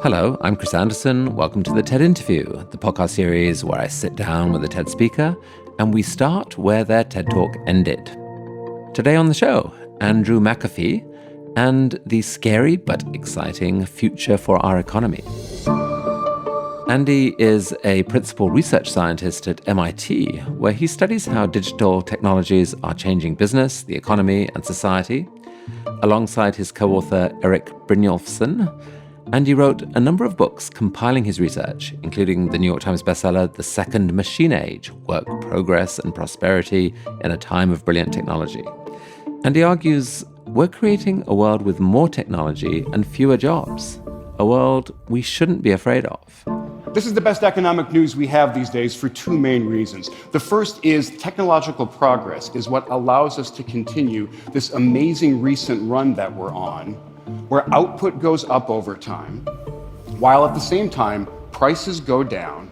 Hello, I'm Chris Anderson. Welcome to the TED Interview, the podcast series where I sit down with a TED speaker and we start where their TED Talk ended. Today on the show, Andrew McAfee and the scary but exciting future for our economy. Andy is a principal research scientist at MIT, where he studies how digital technologies are changing business, the economy, and society. Alongside his co-author Erik Brynjolfsson, Andy wrote a number of books compiling his research, including the New York Times bestseller The Second Machine Age: Work, Progress, and Prosperity in a Time of Brilliant Technology. And he argues we're creating a world with more technology and fewer jobs, a world we shouldn't be afraid of. This is the best economic news we have these days for two main reasons. The first is technological progress is what allows us to continue this amazing recent run that we're on, where output goes up over time, while at the same time prices go down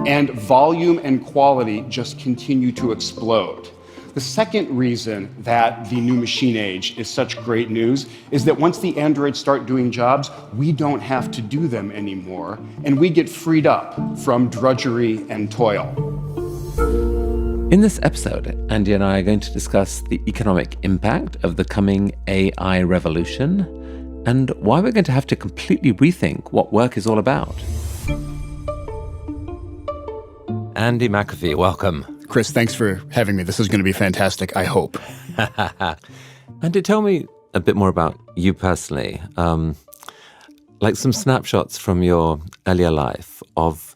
and volume and quality just continue to explode. The second reason that the new machine age is such great news is that once the androids start doing jobs, we don't have to do them anymore, and we get freed up from drudgery and toil. In this episode, Andy and I are going to discuss the economic impact of the coming AI revolution and why we're going to have to completely rethink what work is all about. Andy McAfee, welcome. Chris, thanks for having me. This is going to be fantastic, I hope. Andy, tell me a bit more about you personally, like some snapshots from your earlier life of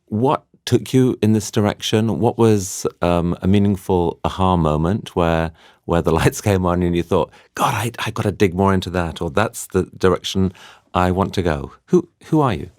what took you in this direction. What was a meaningful aha moment where the lights came on and you thought, God, I got to dig more into that, or that's the direction I want to go. Who are you?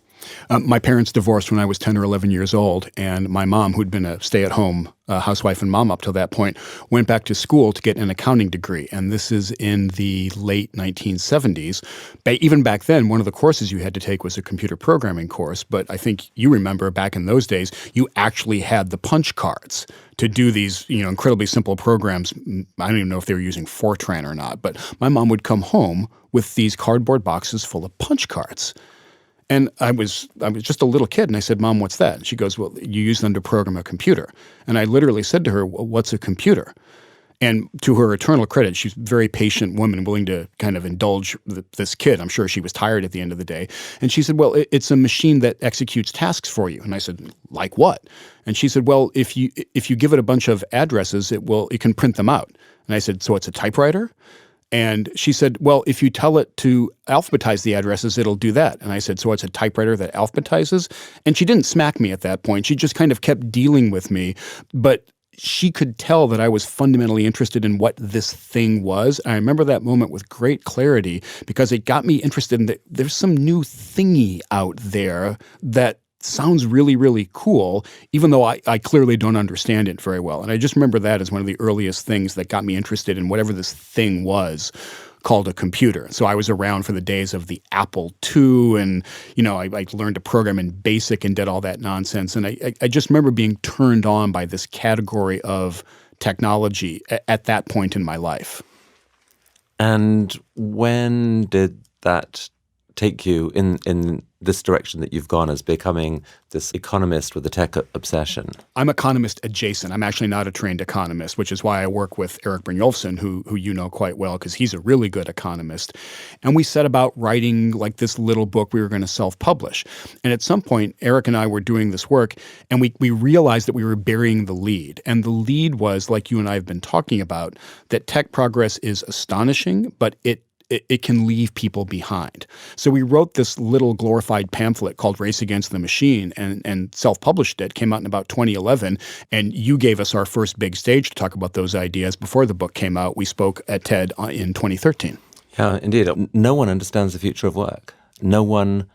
My parents divorced when I was 10 or 11 years old, and my mom, who'd been a stay-at-home housewife and mom up till that point, went back to school to get an accounting degree. And this is in the late 1970s. Even back then, one of the courses you had to take was a computer programming course. But I think you remember back in those days, you actually had the punch cards to do these, incredibly simple programs. I don't even know if they were using Fortran or not. But my mom would come home with these cardboard boxes full of punch cards. And I was just a little kid, and I said, Mom, what's that? And she goes, well, you use them to program a computer. And I literally said to her, well, what's a computer? And to her eternal credit, she's a very patient woman, willing to kind of indulge this kid. I'm sure she was tired at the end of the day. And she said, well, it's a machine that executes tasks for you. And I said, like what? And she said, well, if you give it a bunch of addresses, it can print them out. And I said, so it's a typewriter? And she said, well, if you tell it to alphabetize the addresses, it'll do that. And I said, so it's a typewriter that alphabetizes? And she didn't smack me at that point. She just kind of kept dealing with me. But she could tell that I was fundamentally interested in what this thing was. And I remember that moment with great clarity because it got me interested in that there's some new thingy out there that sounds really, really cool, even though I clearly don't understand it very well. And I just remember that as one of the earliest things that got me interested in whatever this thing was called a computer. So I was around for the days of the Apple II, and I learned to program in BASIC and did all that nonsense. And I just remember being turned on by this category of technology at that point in my life. And when did that take you in this direction that you've gone as becoming this economist with a tech obsession? I'm economist adjacent. I'm actually not a trained economist, which is why I work with Erik Brynjolfsson, who you know quite well, because he's a really good economist. And we set about writing like this little book we were going to self-publish. And at some point, Erik and I were doing this work, and we realized that we were burying the lead. And the lead was, like you and I have been talking about, that tech progress is astonishing, but it can leave people behind. So we wrote this little glorified pamphlet called Race Against the Machine and self-published it. Came out in about 2011, and you gave us our first big stage to talk about those ideas. Before the book came out, we spoke at TED in 2013. Yeah, indeed. No one understands the future of work. No one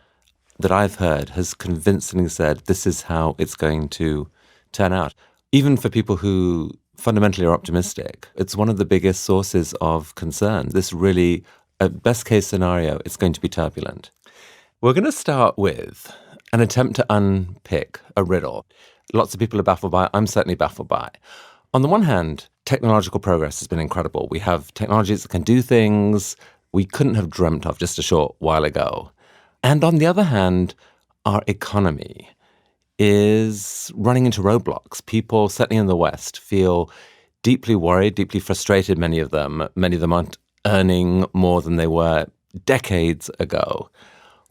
that I've heard has convincingly said this is how it's going to turn out. Even for people who fundamentally are optimistic, it's one of the biggest sources of concern. This really, at best case scenario, it's going to be turbulent. We're going to start with an attempt to unpick a riddle. Lots of people are baffled by it. I'm certainly baffled by it. On the one hand, technological progress has been incredible. We have technologies that can do things we couldn't have dreamt of just a short while ago. And on the other hand, our economy is running into roadblocks. People, certainly in the West, feel deeply worried, deeply frustrated, many of them. Many of them aren't earning more than they were decades ago.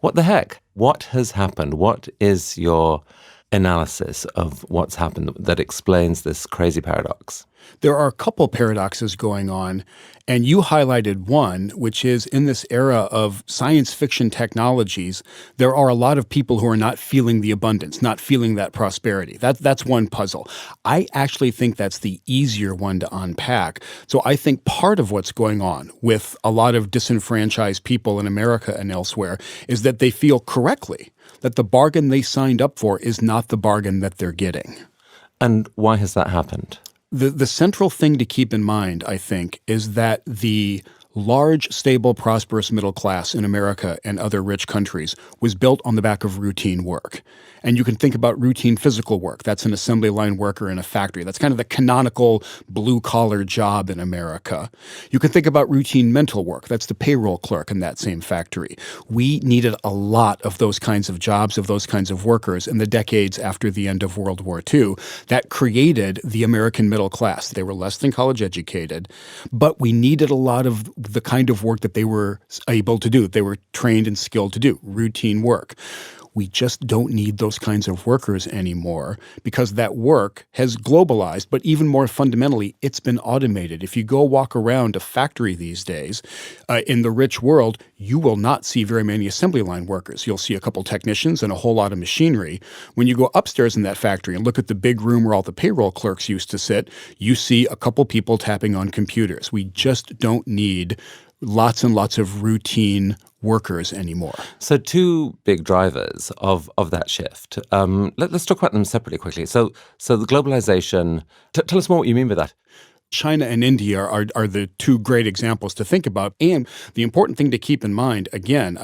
What the heck? What has happened? What is your analysis of what's happened that explains this crazy paradox? There are a couple paradoxes going on, and you highlighted one, which is in this era of science fiction technologies, there are a lot of people who are not feeling the abundance, not feeling that prosperity. That's one puzzle. I actually think that's the easier one to unpack. So I think part of what's going on with a lot of disenfranchised people in America and elsewhere is that they feel correctly that the bargain they signed up for is not the bargain that they're getting. And why has that happened? The central thing to keep in mind, I think, is that the large, stable, prosperous middle class in America and other rich countries was built on the back of routine work. And you can think about routine physical work. That's an assembly line worker in a factory. That's kind of the canonical blue-collar job in America. You can think about routine mental work. That's the payroll clerk in that same factory. We needed a lot of those kinds of jobs, of those kinds of workers in the decades after the end of World War II. That created the American middle class. They were less than college educated, but we needed a lot of the kind of work that they were able to do, they were trained and skilled to do, routine work. We just don't need those kinds of workers anymore because that work has globalized, but even more fundamentally, it's been automated. If you go walk around a factory these days, in the rich world, you will not see very many assembly line workers. You'll see a couple technicians and a whole lot of machinery. When you go upstairs in that factory and look at the big room where all the payroll clerks used to sit, you see a couple people tapping on computers. We just don't need lots and lots of routine workers anymore. So two big drivers of that shift. Let's talk about them separately quickly. So the globalization, tell us more what you mean by that. China and India are the two great examples to think about. And the important thing to keep in mind, again,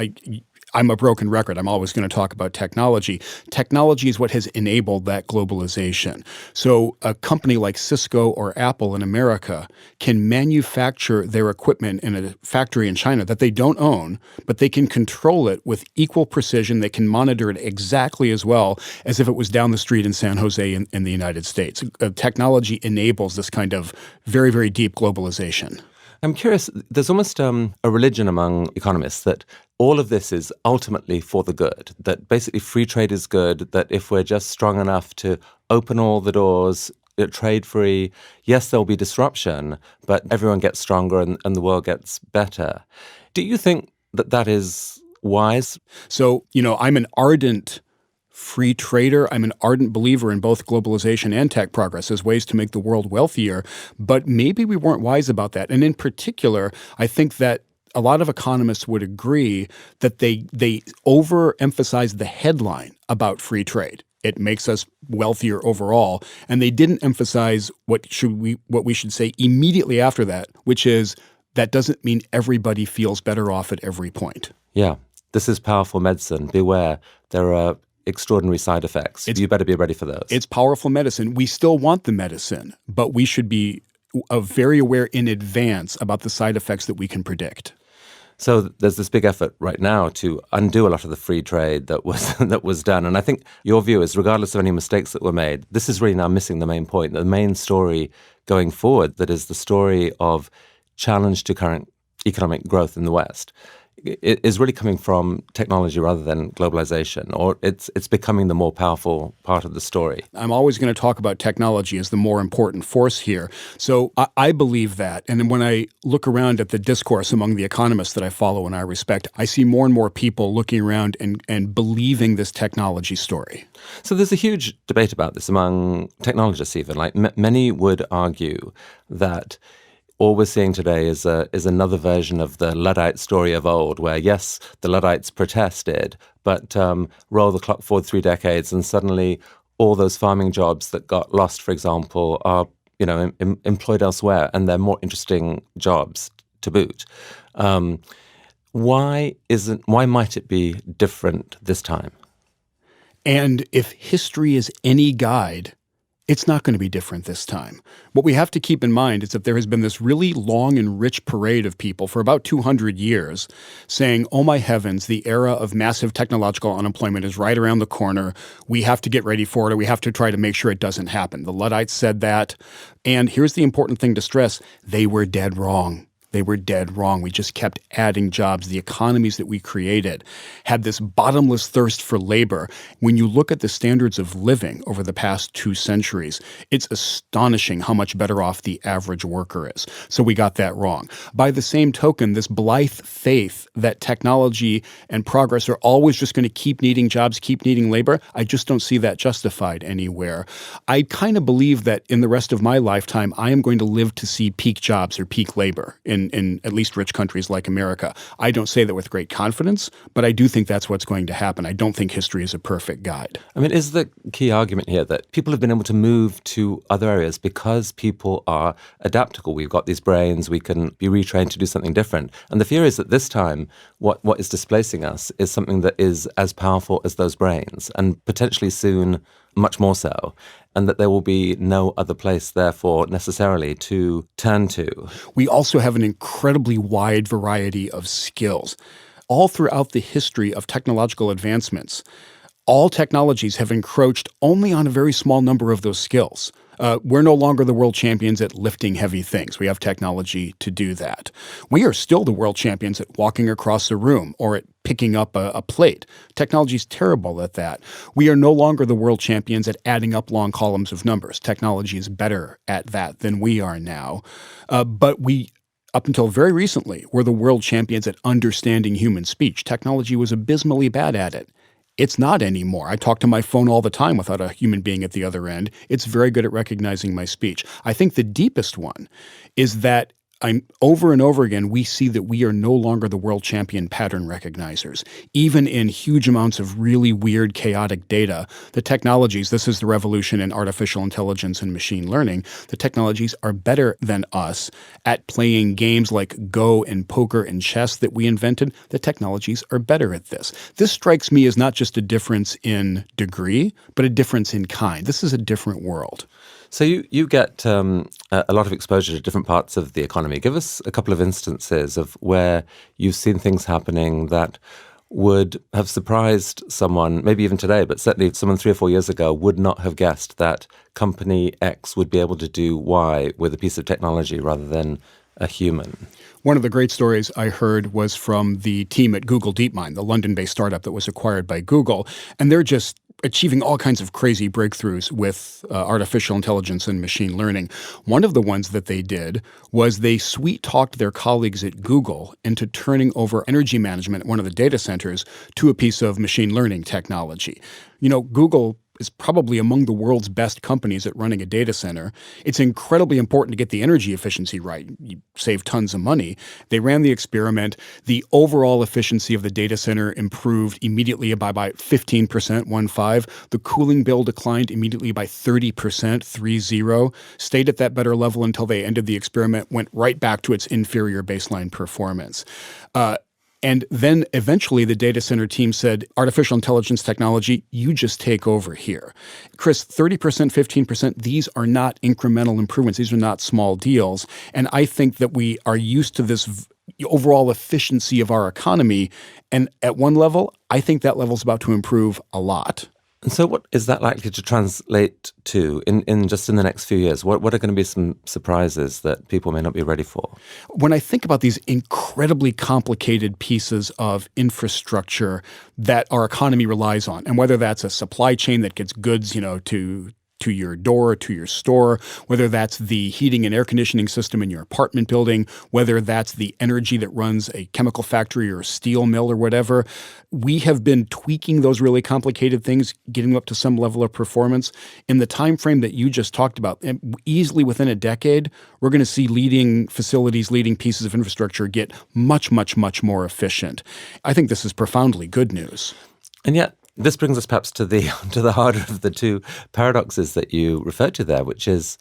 I'm a broken record. I'm always going to talk about technology. Technology is what has enabled that globalization. So a company like Cisco or Apple in America can manufacture their equipment in a factory in China that they don't own, but they can control it with equal precision. They can monitor it exactly as well as if it was down the street in San Jose in the United States. Technology enables this kind of very, very deep globalization. I'm curious, there's almost a religion among economists that all of this is ultimately for the good, that basically free trade is good, that if we're just strong enough to open all the doors, trade free, yes, there'll be disruption, but everyone gets stronger and the world gets better. Do you think that is wise? So, I'm an ardent free trader. I'm an ardent believer in both globalization and tech progress as ways to make the world wealthier, but maybe we weren't wise about that. And in particular, I think that a lot of economists would agree that they overemphasize the headline about free trade. It makes us wealthier overall, and they didn't emphasize what we should say immediately after that, which is that doesn't mean everybody feels better off at every point. Yeah, this is powerful medicine. Beware, there are extraordinary side effects. You better be ready for those. It's powerful medicine. We still want the medicine, but we should be very aware in advance about the side effects that we can predict. So there's this big effort right now to undo a lot of the free trade that was done. And I think your view is, regardless of any mistakes that were made, this is really now missing the main point, the main story going forward, that is the story of challenge to current economic growth in the West. It is really coming from technology rather than globalization, or it's becoming the more powerful part of the story. I'm always going to talk about technology as the more important force here. So I believe that. And when I look around at the discourse among the economists that I follow and I respect, I see more and more people looking around and believing this technology story. So there's a huge debate about this among technologists even. Like many would argue that all we're seeing today is another version of the Luddite story of old, where, yes, the Luddites protested, but roll the clock forward 3 decades, and suddenly all those farming jobs that got lost, for example, are employed elsewhere, and they're more interesting jobs to boot. Why might it be different this time? And if history is any guide, It's not going to be different this time. What we have to keep in mind is that there has been this really long and rich parade of people for about 200 years saying, oh my heavens, the era of massive technological unemployment is right around the corner. We have to get ready for it, or we have to try to make sure it doesn't happen. The Luddites said that. And here's the important thing to stress. They were dead wrong. They were dead wrong. We just kept adding jobs. The economies that we created had this bottomless thirst for labor. When you look at the standards of living over the past 2 centuries, it's astonishing how much better off the average worker is. So we got that wrong. By the same token, this blithe faith that technology and progress are always just going to keep needing jobs, keep needing labor, I just don't see that justified anywhere. I kind of believe that in the rest of my lifetime, I am going to live to see peak jobs or peak labor in at least rich countries like America. I don't say that with great confidence, but I do think that's what's going to happen. I don't think history is a perfect guide. I mean, is the key argument here that people have been able to move to other areas because people are adaptable? We've got these brains, we can be retrained to do something different. And the fear is that this time, what is displacing us is something that is as powerful as those brains, and potentially soon much more so, and that there will be no other place, therefore, necessarily to turn to. We also have an incredibly wide variety of skills. All throughout the history of technological advancements, all technologies have encroached only on a very small number of those skills. We're no longer the world champions at lifting heavy things. We have technology to do that. We are still the world champions at walking across a room or at picking up a plate. Technology is terrible at that. We are no longer the world champions at adding up long columns of numbers. Technology is better at that than we are now. But we, up until very recently, were the world champions at understanding human speech. Technology was abysmally bad at it. It's not anymore. I talk to my phone all the time without a human being at the other end. It's very good at recognizing my speech. I think the deepest one is that over and over again, we see that we are no longer the world champion pattern recognizers. Even in huge amounts of really weird, chaotic data, the technologies, this is the revolution in artificial intelligence and machine learning, the technologies are better than us at playing games like Go and poker and chess that we invented. The technologies are better at this. This strikes me as not just a difference in degree, but a difference in kind. This is a different world. So you get a lot of exposure to different parts of the economy. Give us a couple of instances of where you've seen things happening that would have surprised someone, maybe even today, but certainly someone 3 or 4 years ago would not have guessed that company X would be able to do Y with a piece of technology rather than a human. One of the great stories I heard was from the team at Google DeepMind, the London-based startup that was acquired by Google, and they're just achieving all kinds of crazy breakthroughs with artificial intelligence and machine learning. One of the ones that they did was they sweet-talked their colleagues at Google into turning over energy management at one of the data centers to a piece of machine learning technology. You know, Google is probably among the world's best companies at running a data center. It's incredibly important to get the energy efficiency right. You save tons of money. They ran the experiment. The overall efficiency of the data center improved immediately by 15%, 1.5. The cooling bill declined immediately by 30%, 3.0. Stayed at that better level until they ended the experiment, went right back to its inferior baseline performance. And then eventually the data center team said, artificial intelligence technology, you just take over here. Chris, 30%, 15%, these are not incremental improvements. These are not small deals. And I think that we are used to this overall efficiency of our economy. And at one level, I think that level is about to improve a lot. And so what is that likely to translate to in just in the next few years? What are going to be some surprises that people may not be ready for? When I think about these incredibly complicated pieces of infrastructure that our economy relies on, and whether that's a supply chain that gets goods, to your door, to your store, whether that's the heating and air conditioning system in your apartment building, whether that's the energy that runs a chemical factory or a steel mill or whatever, we have been tweaking those really complicated things, getting up to some level of performance. In the time frame that you just talked about, easily within a decade, we're going to see leading facilities, leading pieces of infrastructure get much, much, much more efficient. I think this is profoundly good news. And yet, this brings us perhaps to the harder of the two paradoxes that you referred to there, which is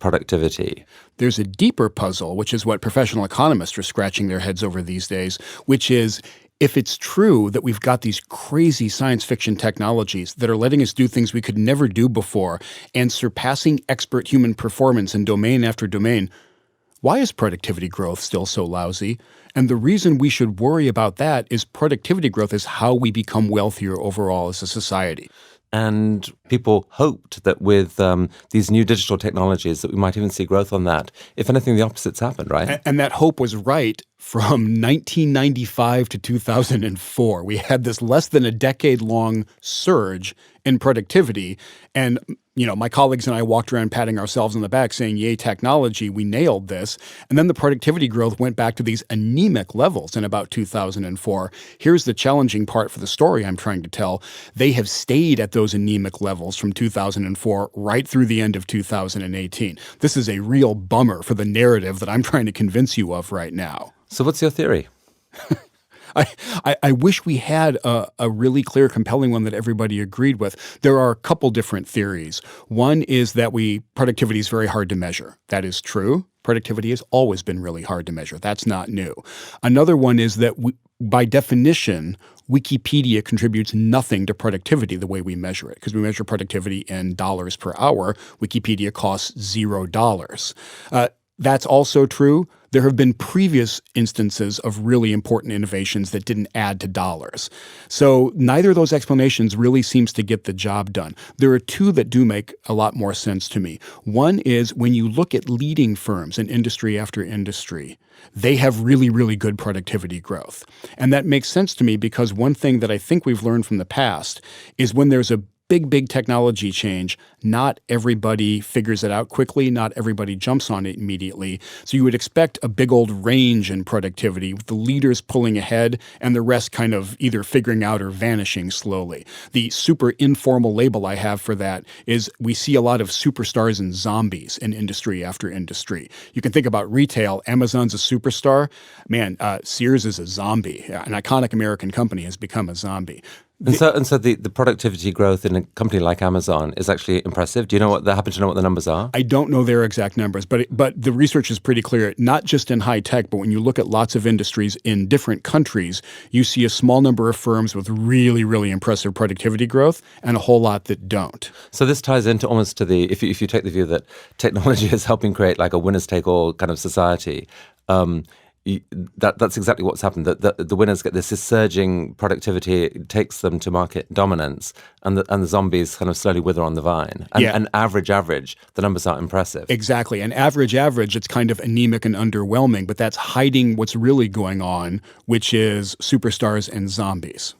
productivity. There's a deeper puzzle, which is what professional economists are scratching their heads over these days, which is if it's true that we've got these crazy science fiction technologies that are letting us do things we could never do before and surpassing expert human performance in domain after domain, why is productivity growth still so lousy? And the reason we should worry about that is productivity growth is how we become wealthier overall as a society. And people hoped that with these new digital technologies that we might even see growth on that. If anything, the opposite's happened, right? And that hope was right from 1995 to 2004. We had this less than a decade-long surge in productivity. And, my colleagues and I walked around patting ourselves on the back saying, yay, technology, we nailed this. And then the productivity growth went back to these anemic levels in about 2004. Here's the challenging part for the story I'm trying to tell. They have stayed at those anemic levels from 2004 right through the end of 2018. This is a real bummer for the narrative that I'm trying to convince you of right now. So what's your theory? I wish we had a really clear, compelling one that everybody agreed with. There are a couple different theories. One is that productivity is very hard to measure. That is true. Productivity has always been really hard to measure. That's not new. Another one is that by definition, Wikipedia contributes nothing to productivity the way we measure it, because we measure productivity in dollars per hour. Wikipedia costs $0. That's also true. There have been previous instances of really important innovations that didn't add to dollars. So neither of those explanations really seems to get the job done. There are two that do make a lot more sense to me. One is when you look at leading firms in industry after industry, they have really, really good productivity growth. And that makes sense to me because one thing that I think we've learned from the past is when there's a big technology change, not everybody figures it out quickly. Not everybody jumps on it immediately. So you would expect a big old range in productivity with the leaders pulling ahead and the rest kind of either figuring out or vanishing slowly. The super informal label I have for that is we see a lot of superstars and zombies in industry after industry. You can think about retail. Amazon's a superstar. Man, Sears is a zombie. An iconic American company has become a zombie. And so the productivity growth in a company like Amazon is actually impressive. Do you know happen to know what the numbers are? I don't know their exact numbers, but the research is pretty clear, not just in high tech, but when you look at lots of industries in different countries, you see a small number of firms with really, really impressive productivity growth and a whole lot that don't. So this ties into almost to if you take the view that technology is helping create like a winners-take-all kind of society, that's exactly what's happened. The winners get this surging productivity, it takes them to market dominance, and the zombies kind of slowly wither on the vine. And average, the numbers aren't impressive. Exactly. And average, it's kind of anemic and underwhelming, but that's hiding what's really going on, which is superstars and zombies.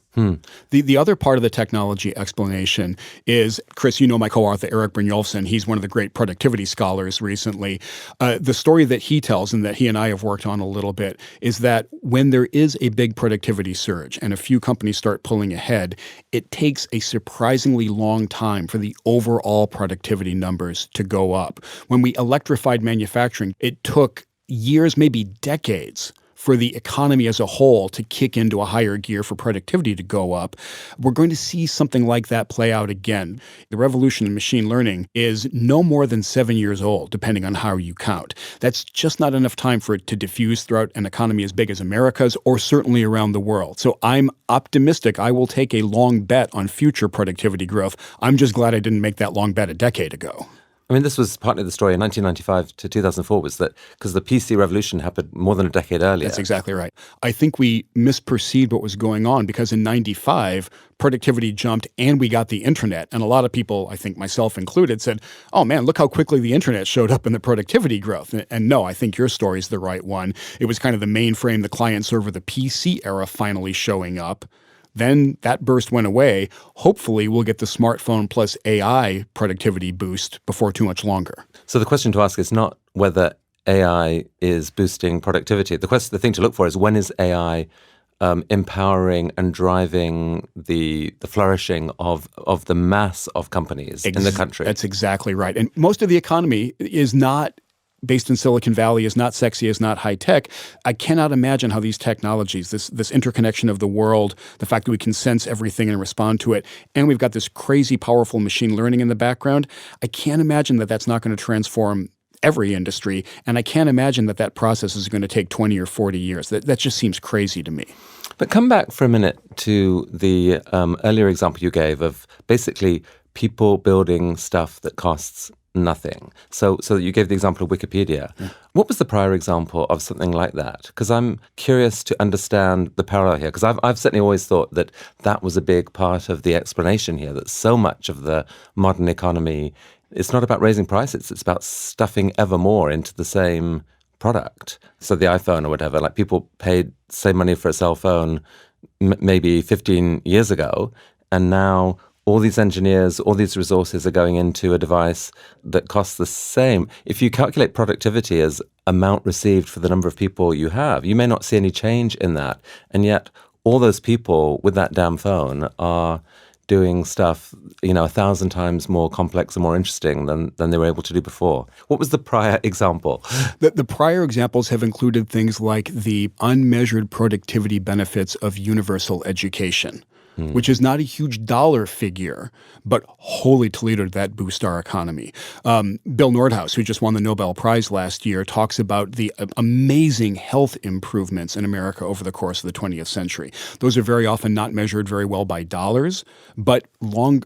The other part of the technology explanation is, Chris, my co-author Eric Brynjolfsson, he's one of the great productivity scholars recently. The story that he tells and that he and I have worked on a little bit is that when there is a big productivity surge and a few companies start pulling ahead, it takes a surprisingly long time for the overall productivity numbers to go up. When we electrified manufacturing, it took years, maybe decades, for the economy as a whole to kick into a higher gear for productivity to go up. We're going to see something like that play out again. The revolution in machine learning is no more than 7 years old, depending on how you count. That's just not enough time for it to diffuse throughout an economy as big as America's or certainly around the world. So I'm optimistic I will take a long bet on future productivity growth. I'm just glad I didn't make that long bet a decade ago. I mean, this was partly the story in 1995 to 2004 was that because the PC revolution happened more than a decade earlier. That's exactly right. I think we misperceived what was going on because in 95, productivity jumped and we got the internet. And a lot of people, I think myself included, said, oh man, look how quickly the internet showed up in the productivity growth. And no, I think your story is the right one. It was kind of the mainframe, the client server, the PC era finally showing up. Then that burst went away. Hopefully, we'll get the smartphone plus AI productivity boost before too much longer. So the question to ask is not whether AI is boosting productivity. The thing to look for is when is AI empowering and driving the flourishing of the mass of companies in the country. That's exactly right. And most of the economy is not based in Silicon Valley, is not sexy, is not high tech. I cannot imagine how these technologies, this interconnection of the world, the fact that we can sense everything and respond to it, and we've got this crazy powerful machine learning in the background, I can't imagine that that's not going to transform every industry, and I can't imagine that process is going to take 20 or 40 years. That just seems crazy to me. But come back for a minute to the earlier example you gave of basically people building stuff that costs nothing. So you gave the example of Wikipedia. Yeah. What was the prior example of something like that? Because I'm curious to understand the parallel here, because I've certainly always thought that that was a big part of the explanation here, that so much of the modern economy, it's not about raising prices, it's about stuffing ever more into the same product. So the iPhone or whatever, like people paid same money for a cell phone maybe 15 years ago, and now all these engineers, all these resources are going into a device that costs the same. If you calculate productivity as amount received for the number of people you have, you may not see any change in that. And yet all those people with that damn phone are doing stuff, 1,000 times more complex and more interesting than they were able to do before. What was the prior example? The prior examples have included things like the unmeasured productivity benefits of universal education, which is not a huge dollar figure, but holy Toledo, did that boost our economy. Bill Nordhaus, who just won the Nobel Prize last year, talks about the amazing health improvements in America over the course of the 20th century. Those are very often not measured very well by dollars, but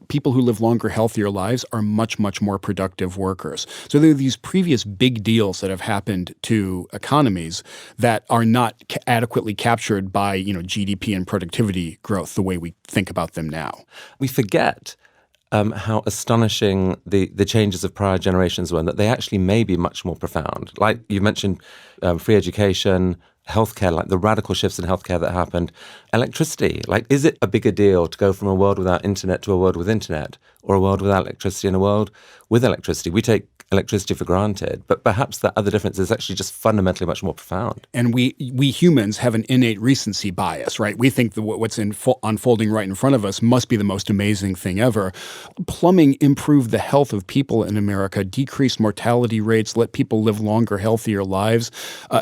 people who live longer, healthier lives are much, much more productive workers. So there are these previous big deals that have happened to economies that are not adequately captured by GDP and productivity growth the way we think about them now. We forget how astonishing the changes of prior generations were, and that they actually may be much more profound. Like you mentioned, free education, healthcare, like the radical shifts in healthcare that happened. Electricity, like is it a bigger deal to go from a world without internet to a world with internet, or a world without electricity and a world with electricity? We take electricity for granted, but perhaps that other difference is actually just fundamentally much more profound. And we humans have an innate recency bias, right? We think that what's unfolding right in front of us must be the most amazing thing ever. Plumbing improved the health of people in America, decreased mortality rates, let people live longer, healthier lives.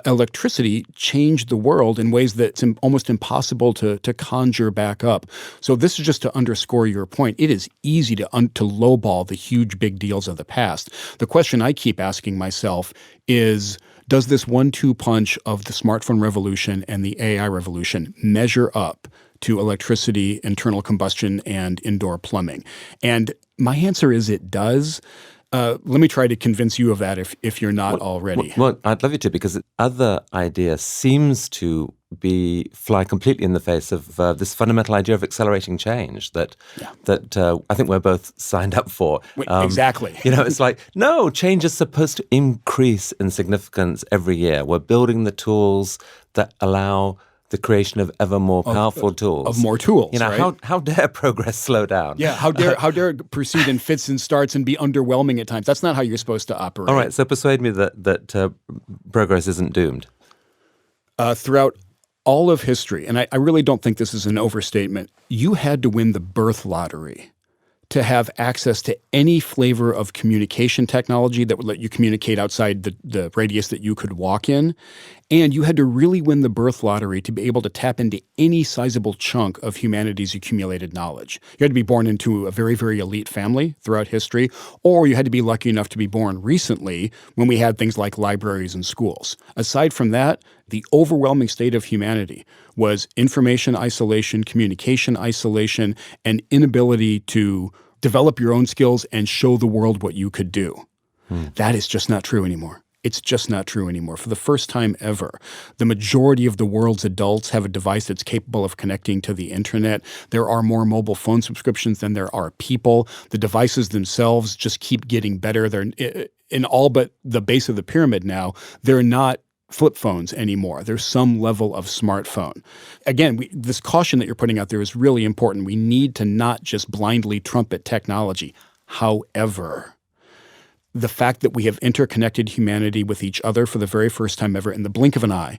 Electricity changed the world in ways that it's almost impossible to conjure back up. So this is just to underscore your point. It is easy to lowball the huge big deals of the past. The question I keep asking myself is, does this 1-2 punch of the smartphone revolution and the AI revolution measure up to electricity, internal combustion, and indoor plumbing? And my answer is it does. Let me try to convince you of that if you're not already. Well, I'd love you to, because the other idea seems to fly completely in the face of this fundamental idea of accelerating change that I think we're both signed up for. Exactly. It's like, no, change is supposed to increase in significance every year. We're building the tools that allow the creation of ever more powerful tools. Of more tools, right? How dare progress slow down? Yeah, how dare it proceed in fits and starts and be underwhelming at times? That's not how you're supposed to operate. All right, so persuade me that progress isn't doomed. Throughout all of history, and I really don't think this is an overstatement, you had to win the birth lottery to have access to any flavor of communication technology that would let you communicate outside the radius that you could walk in. And you had to really win the birth lottery to be able to tap into any sizable chunk of humanity's accumulated knowledge. You had to be born into a very, very elite family throughout history, or you had to be lucky enough to be born recently when we had things like libraries and schools. Aside from that, the overwhelming state of humanity was information isolation, communication isolation, and inability to develop your own skills and show the world what you could do. That is just not true anymore. It's just not true anymore. For the first time ever, the majority of the world's adults have a device that's capable of connecting to the internet. There are more mobile phone subscriptions than there are people. The devices themselves just keep getting better. They're in all but the base of the pyramid now. They're not flip phones anymore. There's some level of smartphone. Again, this caution that you're putting out there is really important. We need to not just blindly trumpet technology. However, the fact that we have interconnected humanity with each other for the very first time ever in the blink of an eye,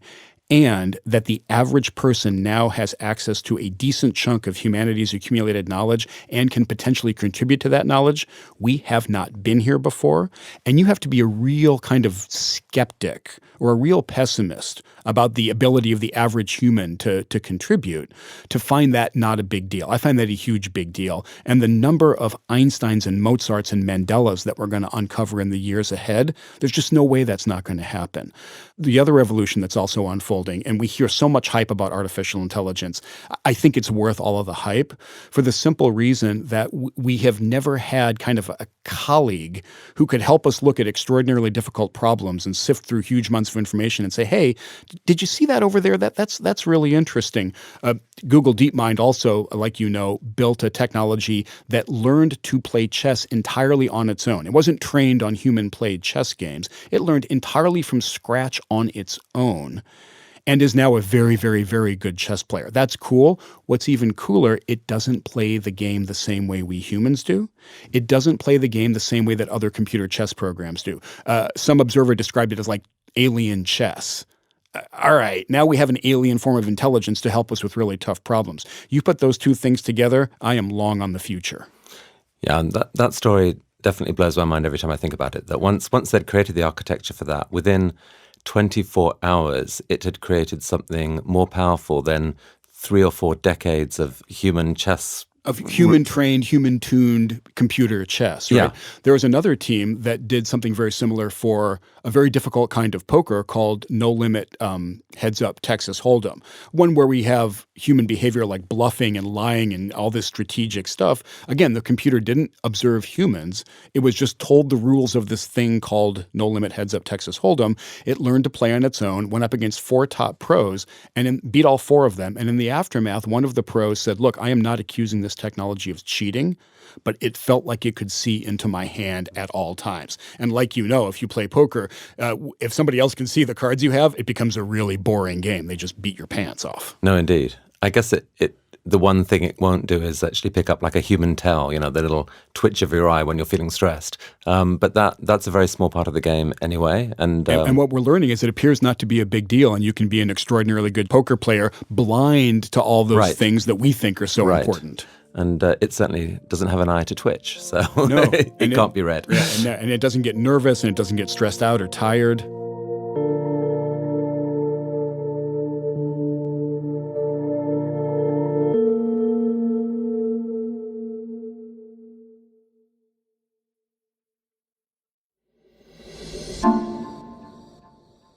and that the average person now has access to a decent chunk of humanity's accumulated knowledge and can potentially contribute to that knowledge, we have not been here before. And you have to be a real kind of skeptic or a real pessimist about the ability of the average human to contribute, to find that not a big deal. I find that a huge big deal. And the number of Einsteins and Mozarts and Mandelas that we're going to uncover in the years ahead, there's just no way that's not going to happen. The other revolution that's also unfolding, and we hear so much hype about artificial intelligence, I think it's worth all of the hype for the simple reason that we have never had kind of a colleague who could help us look at extraordinarily difficult problems and sift through huge amounts of information and say, hey, did you see that over there? That's really interesting. Google DeepMind also, like you know, built a technology that learned to play chess entirely on its own. It wasn't trained on human-played chess games. It learned entirely from scratch on its own and is now a very, very, very good chess player. That's cool. What's even cooler, it doesn't play the game the same way we humans do. It doesn't play the game the same way that other computer chess programs do. Some observer described it as like alien chess. All right, now we have an alien form of intelligence to help us with really tough problems. You put those two things together, I am long on the future. Yeah, and that story definitely blows my mind every time I think about it, that once they'd created the architecture for that, within 24 hours, it had created something more powerful than 3 or 4 decades of human chess. Of human-trained, human-tuned computer chess, right? Yeah. There was another team that did something very similar for a very difficult kind of poker called no-limit heads-up Texas Hold'em, one where we have human behavior like bluffing and lying and all this strategic stuff. Again, the computer didn't observe humans. It was just told the rules of this thing called no-limit heads-up Texas Hold'em. It learned to play on its own, went up against 4 top pros, and beat all 4 of them. And in the aftermath, one of the pros said, look, I am not accusing this technology of cheating, but it felt like it could see into my hand at all times. And like you know, if you play poker, if somebody else can see the cards you have, it becomes a really boring game. They just beat your pants off. No, indeed. I guess the one thing it won't do is actually pick up like a human tell, you know, the little twitch of your eye when you're feeling stressed. But that's a very small part of the game anyway. And what we're learning is it appears not to be a big deal, and you can be an extraordinarily good poker player blind to all those things that we think are so important. And it certainly doesn't have an eye to twitch, so no, it can't be read. Yeah, and it doesn't get nervous, and it doesn't get stressed out or tired.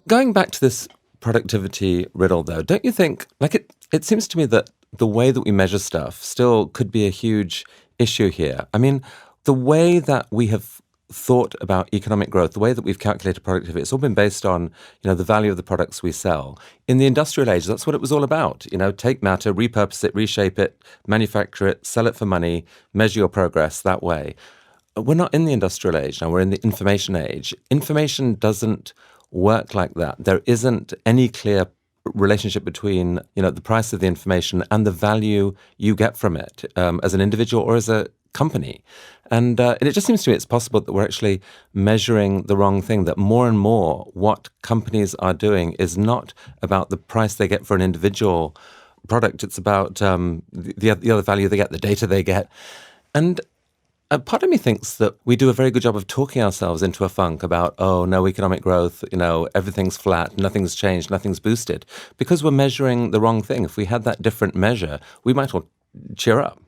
Going back to this productivity riddle, though, don't you think, like it seems to me that the way that we measure stuff still could be a huge issue here. I mean, the way that we have thought about economic growth, the way that we've calculated productivity, it's all been based on, you know, the value of the products we sell. In the industrial age, that's what it was all about. You know, take matter, repurpose it, reshape it, manufacture it, sell it for money, measure your progress that way. We're not in the industrial age now, we're in the information age. Information doesn't work like that. There isn't any clear relationship between, you know, the price of the information and the value you get from it as an individual or as a company. And it just seems to me it's possible that we're actually measuring the wrong thing, that more and more what companies are doing is not about the price they get for an individual product. It's about the other value they get, the data they get. And part of me thinks that we do a very good job of talking ourselves into a funk about, oh, no economic growth, you know, everything's flat, nothing's changed, nothing's boosted, because we're measuring the wrong thing. If we had that different measure, we might well cheer up.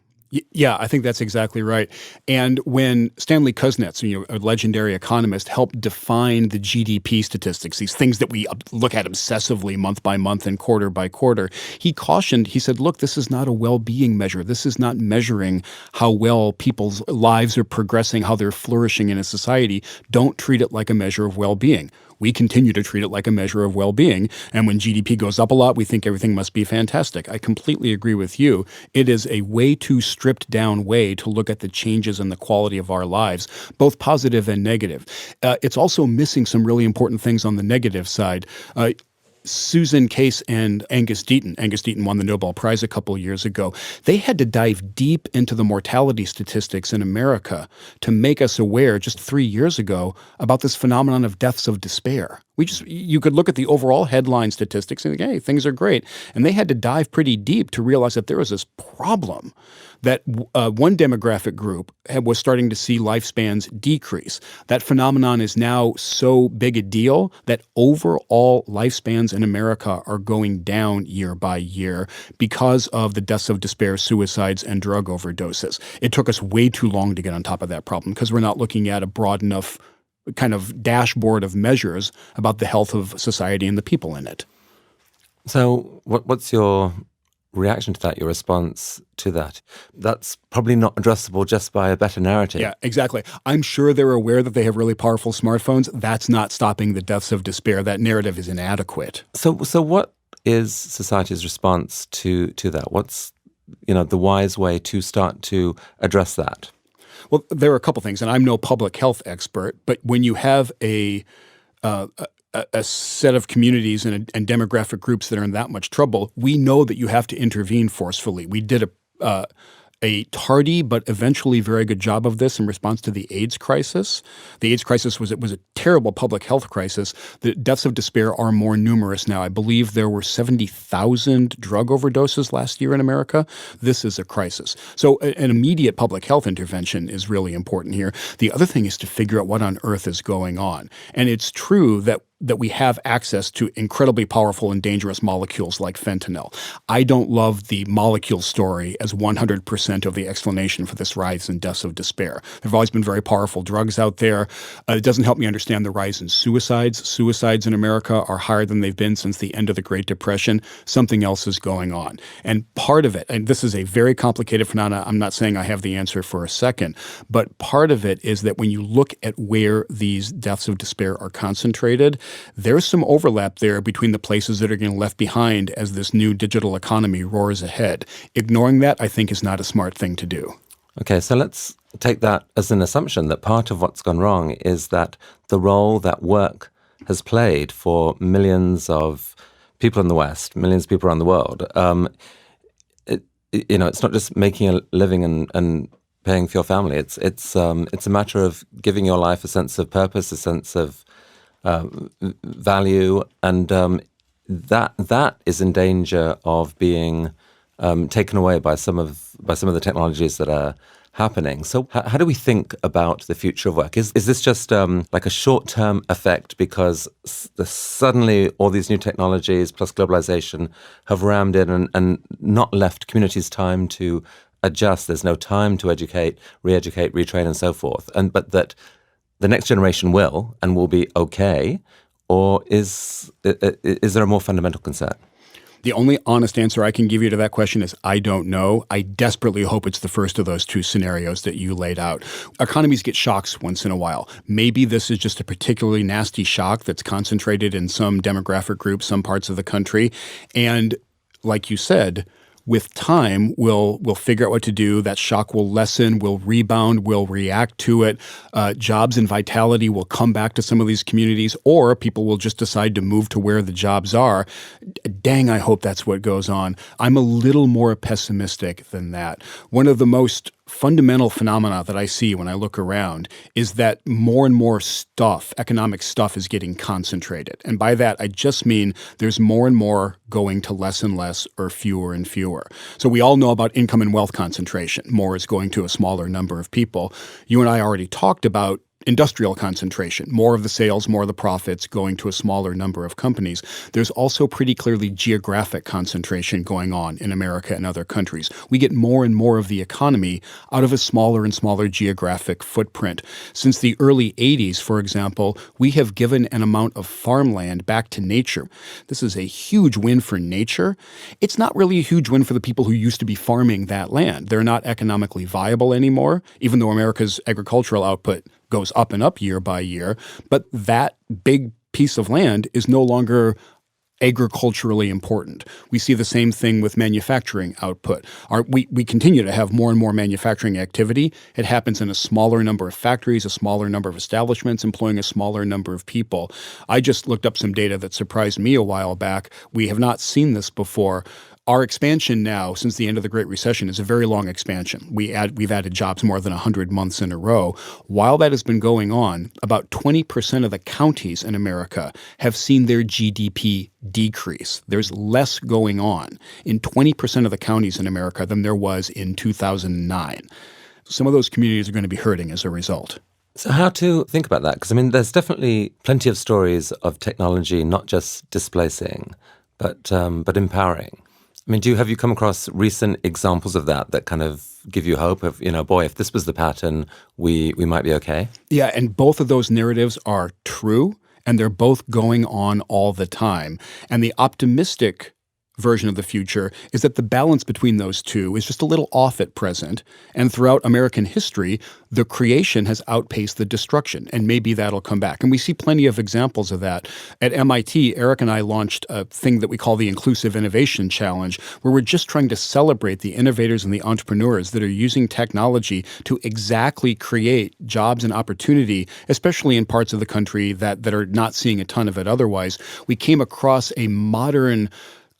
Yeah, I think that's exactly right. And when Stanley Kuznets, you know, a legendary economist, helped define the GDP statistics, these things that we look at obsessively month by month and quarter by quarter, he cautioned, he said, look, this is not a well-being measure. This is not measuring how well people's lives are progressing, how they're flourishing in a society. Don't treat it like a measure of well-being. We continue to treat it like a measure of well-being. And when GDP goes up a lot, we think everything must be fantastic. I completely agree with you. It is a way too stripped down way to look at the changes in the quality of our lives, both positive and negative. It's also missing some really important things on the negative side. Susan Case and Angus Deaton won the Nobel Prize a couple of years ago. They had to dive deep into the mortality statistics in America to make us aware just 3 years ago about this phenomenon of deaths of despair, You could look at the overall headline statistics and think, hey, things are great. And they had to dive pretty deep to realize that there was this problem that one demographic group was starting to see lifespans decrease. That phenomenon is now so big a deal that overall lifespans in America are going down year by year because of the deaths of despair, suicides, and drug overdoses. It took us way too long to get on top of that problem because we're not looking at a broad enough kind of dashboard of measures about the health of society and the people in it. So what's your reaction to that, your response to that? That's probably not addressable just by a better narrative. Yeah, exactly. I'm sure they're aware that they have really powerful smartphones. That's not stopping the deaths of despair. That narrative is inadequate. So what is society's response to that? What's the wise way to start to address that? Well, there are a couple things, and I'm no public health expert, but when you have a set of communities and demographic groups that are in that much trouble, we know that you have to intervene forcefully. We did a tardy but eventually very good job of this in response to the AIDS crisis. The AIDS crisis was a terrible public health crisis. The deaths of despair are more numerous now. I believe there were 70,000 drug overdoses last year in America. This is a crisis. So an immediate public health intervention is really important here. The other thing is to figure out what on earth is going on. And it's true that we have access to incredibly powerful and dangerous molecules like fentanyl. I don't love the molecule story as 100% of the explanation for this rise in deaths of despair. There have always been very powerful drugs out there. It doesn't help me understand the rise in suicides. Suicides in America are higher than they've been since the end of the Great Depression. Something else is going on. And part of it, and this is a very complicated phenomenon, I'm not saying I have the answer for a second, but part of it is that when you look at where these deaths of despair are concentrated, there's some overlap there between the places that are getting left behind as this new digital economy roars ahead. Ignoring that, I think, is not a smart thing to do. Okay, so let's take that as an assumption that part of what's gone wrong is that the role that work has played for millions of people in the West, millions of people around the world. It's not just making a living and paying for your family. It's a matter of giving your life a sense of purpose, a sense of value, and that is in danger of being taken away by some of the technologies that are happening. So how do we think about the future of work? Is this just like a short-term effect because suddenly all these new technologies plus globalization have rammed in and not left communities time to adjust? There's no time to educate, re-educate, retrain, and so forth. But that the next generation will be okay, or is there a more fundamental concern? The only honest answer I can give you to that question is I don't know. I desperately hope it's the first of those two scenarios that you laid out. Economies get shocks once in a while. Maybe this is just a particularly nasty shock that's concentrated in some demographic group, some parts of the country. And like you said, with time, we'll figure out what to do. That shock will lessen, we'll rebound, we'll react to it. Jobs and vitality will come back to some of these communities, or people will just decide to move to where the jobs are. Dang, I hope that's what goes on. I'm a little more pessimistic than that. One of the most fundamental phenomena that I see when I look around is that more and more stuff, economic stuff, is getting concentrated. And by that, I just mean there's more and more going to less and less or fewer and fewer. So we all know about income and wealth concentration. More is going to a smaller number of people. You and I already talked about industrial concentration, more of the sales, more of the profits going to a smaller number of companies. There's also pretty clearly geographic concentration going on in America and other countries. We get more and more of the economy out of a smaller and smaller geographic footprint. Since the early 80s, for example, we have given an amount of farmland back to nature. This is a huge win for nature. It's not really a huge win for the people who used to be farming that land. They're not economically viable anymore, even though America's agricultural output goes up and up year by year, but that big piece of land is no longer agriculturally important. We see the same thing with manufacturing output. We continue to have more and more manufacturing activity. It happens in a smaller number of factories, a smaller number of establishments, employing a smaller number of people. I just looked up some data that surprised me a while back. We have not seen this before. Our expansion now, since the end of the Great Recession, is a very long expansion. We've added jobs more than 100 months in a row. While that has been going on, about 20% of the counties in America have seen their GDP decrease. There's less going on in 20% of the counties in America than there was in 2009. Some of those communities are going to be hurting as a result. So how to think about that? Because, there's definitely plenty of stories of technology not just displacing, but empowering. Have you come across recent examples of that kind of give you hope of, boy, if this was the pattern, we might be okay? Yeah, and both of those narratives are true, and they're both going on all the time. And the optimistic version of the future is that the balance between those two is just a little off at present. And throughout American history, the creation has outpaced the destruction, and maybe that'll come back. And we see plenty of examples of that. At MIT, Eric and I launched a thing that we call the Inclusive Innovation Challenge, where we're just trying to celebrate the innovators and the entrepreneurs that are using technology to exactly create jobs and opportunity, especially in parts of the country that are not seeing a ton of it otherwise. We came across a modern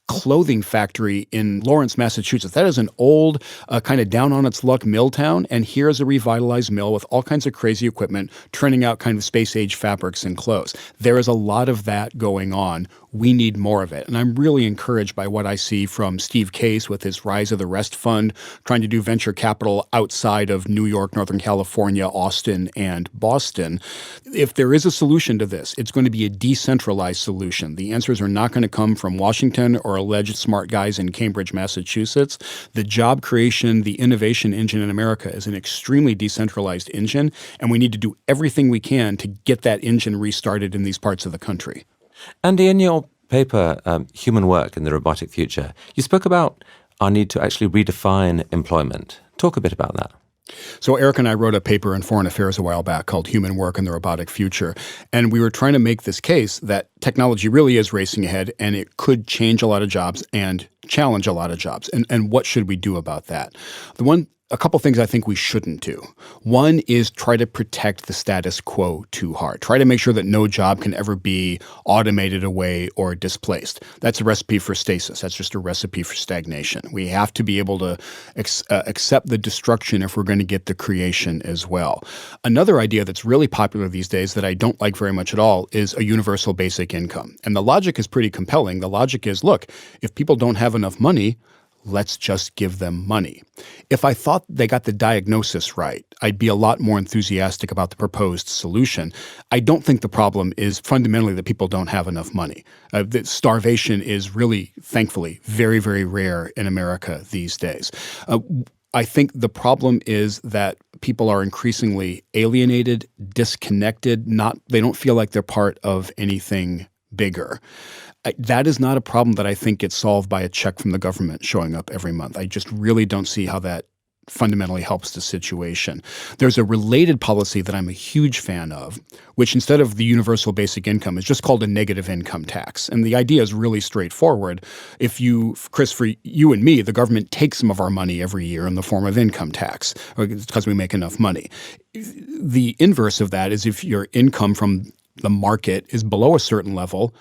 clothing factory in Lawrence, Massachusetts. That is an old, kind of down on its luck mill town, and here's a revitalized mill with all kinds of crazy equipment, turning out kind of space-age fabrics and clothes. There is a lot of that going on. We need more of it. And I'm really encouraged by what I see from Steve Case with his Rise of the Rest Fund, trying to do venture capital outside of New York, Northern California, Austin, and Boston. If there is a solution to this, it's going to be a decentralized solution. The answers are not going to come from Washington or alleged smart guys in Cambridge, Massachusetts. The job creation, the innovation engine in America is an extremely decentralized engine, and we need to do everything we can to get that engine restarted in these parts of the country. Andy, in your paper, Human Work in the Robotic Future, you spoke about our need to actually redefine employment. Talk a bit about that. So Eric and I wrote a paper in Foreign Affairs a while back called Human Work in the Robotic Future. And we were trying to make this case that technology really is racing ahead, and it could change a lot of jobs and challenge a lot of jobs. And what should we do about that? A couple things I think we shouldn't do. One is try to protect the status quo too hard. Try to make sure that no job can ever be automated away or displaced. That's a recipe for stasis. That's just a recipe for stagnation. We have to be able to accept the destruction if we're going to get the creation as well. Another idea that's really popular these days that I don't like very much at all is a universal basic income. And the logic is pretty compelling. The logic is, look, if people don't have enough money, let's just give them money. If I thought they got the diagnosis right, I'd be a lot more enthusiastic about the proposed solution. I don't think the problem is fundamentally that people don't have enough money. That starvation is really, thankfully, very, very rare in America these days. I think the problem is that people are increasingly alienated, disconnected, they don't feel like they're part of anything bigger. That is not a problem that I think gets solved by a check from the government showing up every month. I just really don't see how that fundamentally helps the situation. There's a related policy that I'm a huge fan of, which instead of the universal basic income is just called a negative income tax. And the idea is really straightforward. Chris, for you and me, the government takes some of our money every year in the form of income tax because we make enough money. The inverse of that is if your income from the market is below a certain level,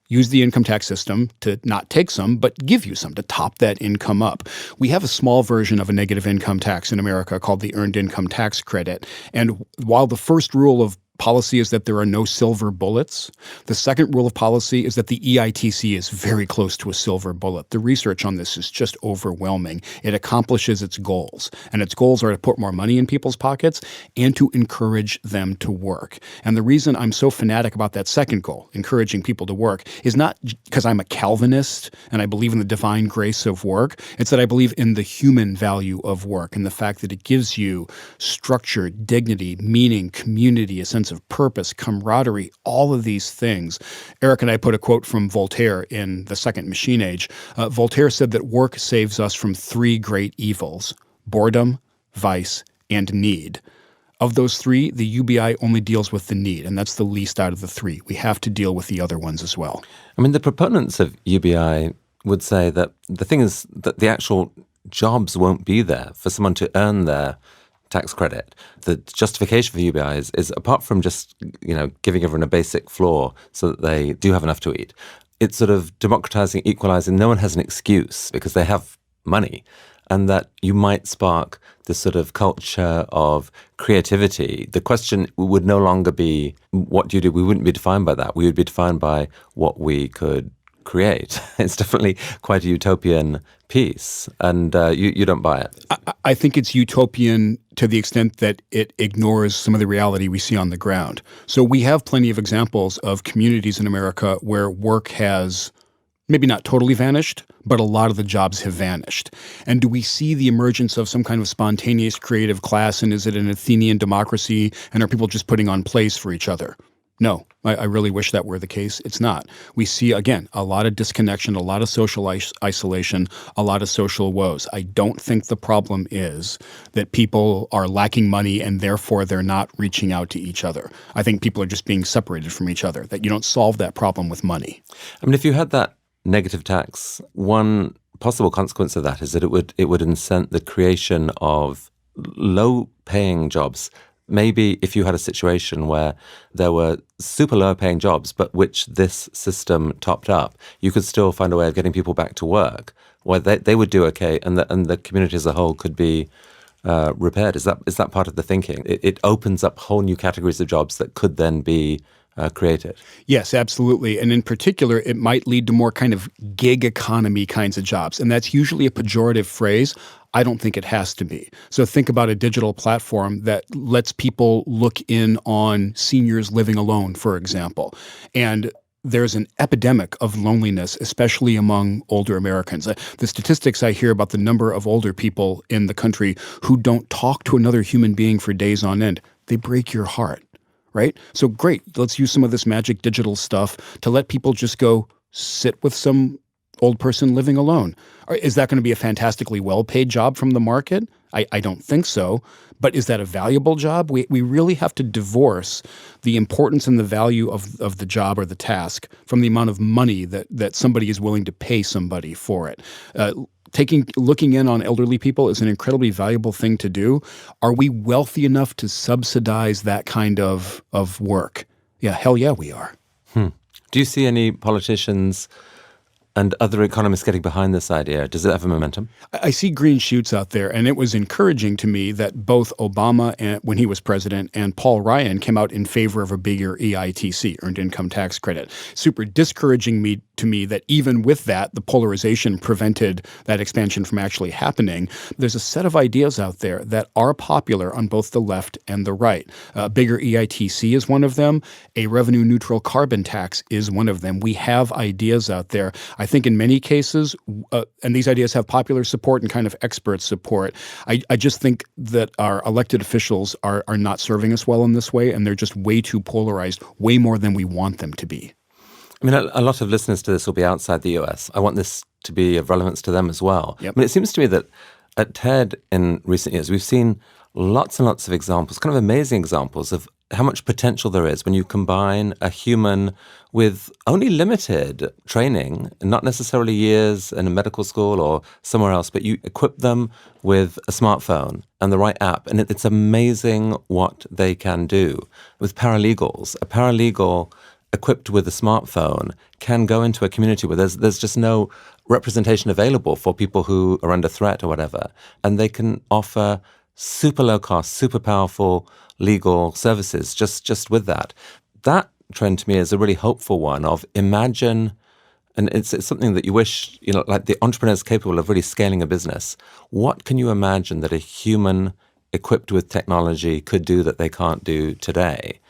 use the income tax system to not take some, but give you some to top that income up. We have a small version of a negative income tax in America called the Earned Income Tax Credit. And while the first rule of policy is that there are no silver bullets, the second rule of policy is that the EITC is very close to a silver bullet. The research on this is just overwhelming. It accomplishes its goals, and its goals are to put more money in people's pockets and to encourage them to work. And the reason I'm so fanatic about that second goal, encouraging people to work, is not because I'm a Calvinist and I believe in the divine grace of work. It's that I believe in the human value of work and the fact that it gives you structure, dignity, meaning, community, a sense of purpose, camaraderie, all of these things. Eric and I put a quote from Voltaire in The Second Machine Age. Voltaire said that work saves us from three great evils: boredom, vice, and need. Of those three, the UBI only deals with the need, and that's the least out of the three. We have to deal with the other ones as well. The proponents of UBI would say that the thing is that the actual jobs won't be there for someone to earn their tax credit. The justification for UBI is apart from just, giving everyone a basic floor so that they do have enough to eat, it's sort of democratizing, equalizing. No one has an excuse because they have money, and that you might spark this sort of culture of creativity. The question would no longer be, what do you do? We wouldn't be defined by that. We would be defined by what we could create. It's definitely quite a utopian piece, and you don't buy it. I think it's utopian to the extent that it ignores some of the reality we see on the ground. So we have plenty of examples of communities in America where work has maybe not totally vanished, but a lot of the jobs have vanished. And do we see the emergence of some kind of spontaneous creative class, and is it an Athenian democracy, and are people just putting on plays for each other? No, I really wish that were the case. It's not. We see, again, a lot of disconnection, a lot of social isolation, a lot of social woes. I don't think the problem is that people are lacking money and therefore they're not reaching out to each other. I think people are just being separated from each other, that you don't solve that problem with money. I mean, if you had that negative tax, one possible consequence of that is that it would incent the creation of low-paying jobs. Maybe if you had a situation where there were super low-paying jobs, but which this system topped up, you could still find a way of getting people back to work, where they would do okay, and the community as a whole could be repaired. Is that part of the thinking? It opens up whole new categories of jobs that could then be created. Yes, absolutely. And in particular, it might lead to more kind of gig economy kinds of jobs. And that's usually a pejorative phrase. I don't think it has to be. So think about a digital platform that lets people look in on seniors living alone, for example. And there's an epidemic of loneliness, especially among older Americans. The statistics I hear about the number of older people in the country who don't talk to another human being for days on end, they break your heart. Right? So great, let's use some of this magic digital stuff to let people just go sit with some old person living alone. Is that going to be a fantastically well-paid job from the market? I don't think so. But is that a valuable job? We really have to divorce the importance and the value of the job or the task from the amount of money that somebody is willing to pay somebody for it. Looking in on elderly people is an incredibly valuable thing to do. Are we wealthy enough to subsidize that kind of work? Yeah, hell yeah, we are. Do you see any politicians and other economists getting behind this idea? Does it have a momentum? I see green shoots out there, and it was encouraging to me that both Obama, when he was president, and Paul Ryan came out in favor of a bigger EITC, Earned Income Tax Credit. Super discouraging to me that even with that, the polarization prevented that expansion from actually happening. There's a set of ideas out there that are popular on both the left and the right. Bigger EITC is one of them. A revenue-neutral carbon tax is one of them. We have ideas out there. I think in many cases, and these ideas have popular support and kind of expert support, I just think that our elected officials are not serving us well in this way, and they're just way too polarized, way more than we want them to be. I mean, a lot of listeners to this will be outside the US. I want this to be of relevance to them as well. Yep. I mean, it seems to me that at TED in recent years, we've seen lots and lots of examples, kind of amazing examples of how much potential there is when you combine a human with only limited training, not necessarily years in a medical school or somewhere else, but you equip them with a smartphone and the right app. And it's amazing what they can do. With paralegals, a paralegal equipped with a smartphone can go into a community where there's just no representation available for people who are under threat or whatever. And they can offer super low cost, super powerful legal services just with that. That trend to me is a really hopeful one of imagine, and it's something that you wish, like the entrepreneurs capable of really scaling a business. What can you imagine that a human equipped with technology could do that they can't do today?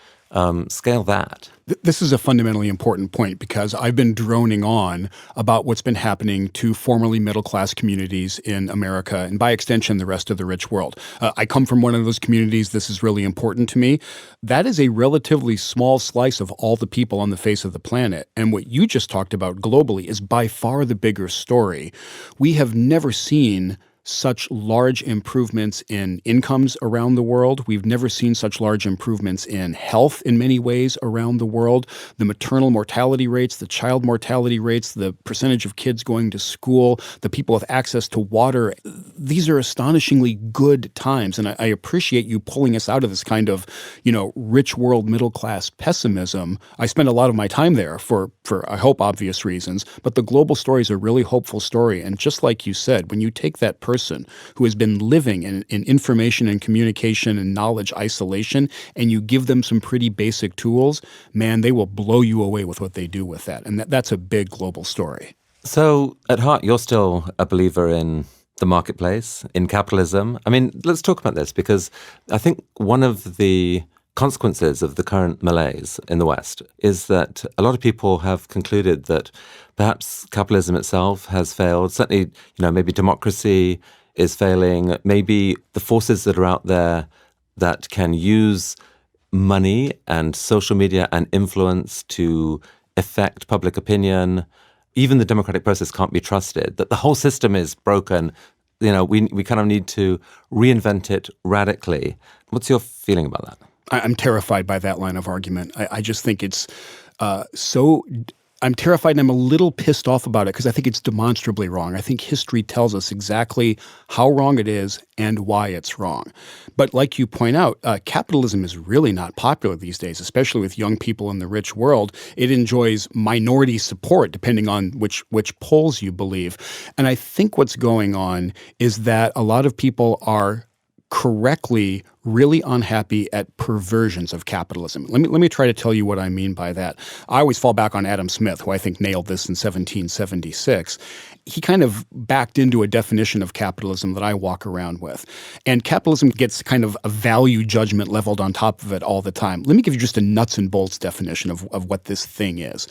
Scale that. This is a fundamentally important point because I've been droning on about what's been happening to formerly middle-class communities in America and by extension the rest of the rich world. I come from one of those communities. This is really important to me. That is a relatively small slice of all the people on the face of the planet. And what you just talked about globally is by far the bigger story. We have never seen such large improvements in incomes around the world. We've never seen such large improvements in health in many ways around the world. The maternal mortality rates, the child mortality rates, the percentage of kids going to school, the people with access to water. These are astonishingly good times. And I appreciate you pulling us out of this kind of, rich world middle class pessimism. I spend a lot of my time there for I hope obvious reasons, but the global story is a really hopeful story. And just like you said, when you take that person who has been living in information and communication and knowledge isolation and you give them some pretty basic tools, man, they will blow you away with what they do with that. And that's a big global story. So at heart, you're still a believer in the marketplace, in capitalism. I mean, let's talk about this, because I think one of the consequences of the current malaise in the West is that a lot of people have concluded that perhaps capitalism itself has failed. Certainly, maybe democracy is failing. Maybe the forces that are out there that can use money and social media and influence to affect public opinion, even the democratic process can't be trusted, that the whole system is broken. We kind of need to reinvent it radically. What's your feeling about that? I'm terrified by that line of argument. I just think it's I'm terrified, and I'm a little pissed off about it because I think it's demonstrably wrong. I think history tells us exactly how wrong it is and why it's wrong. But like you point out, capitalism is really not popular these days, especially with young people in the rich world. It enjoys minority support, depending on which polls you believe. And I think what's going on is that a lot of people are correctly really unhappy at perversions of capitalism. Let me try to tell you what I mean by that. I always fall back on Adam Smith, who I think nailed this in 1776. He kind of backed into a definition of capitalism that I walk around with. And capitalism gets kind of a value judgment leveled on top of it all the time. Let me give you just a nuts and bolts definition of what this thing is.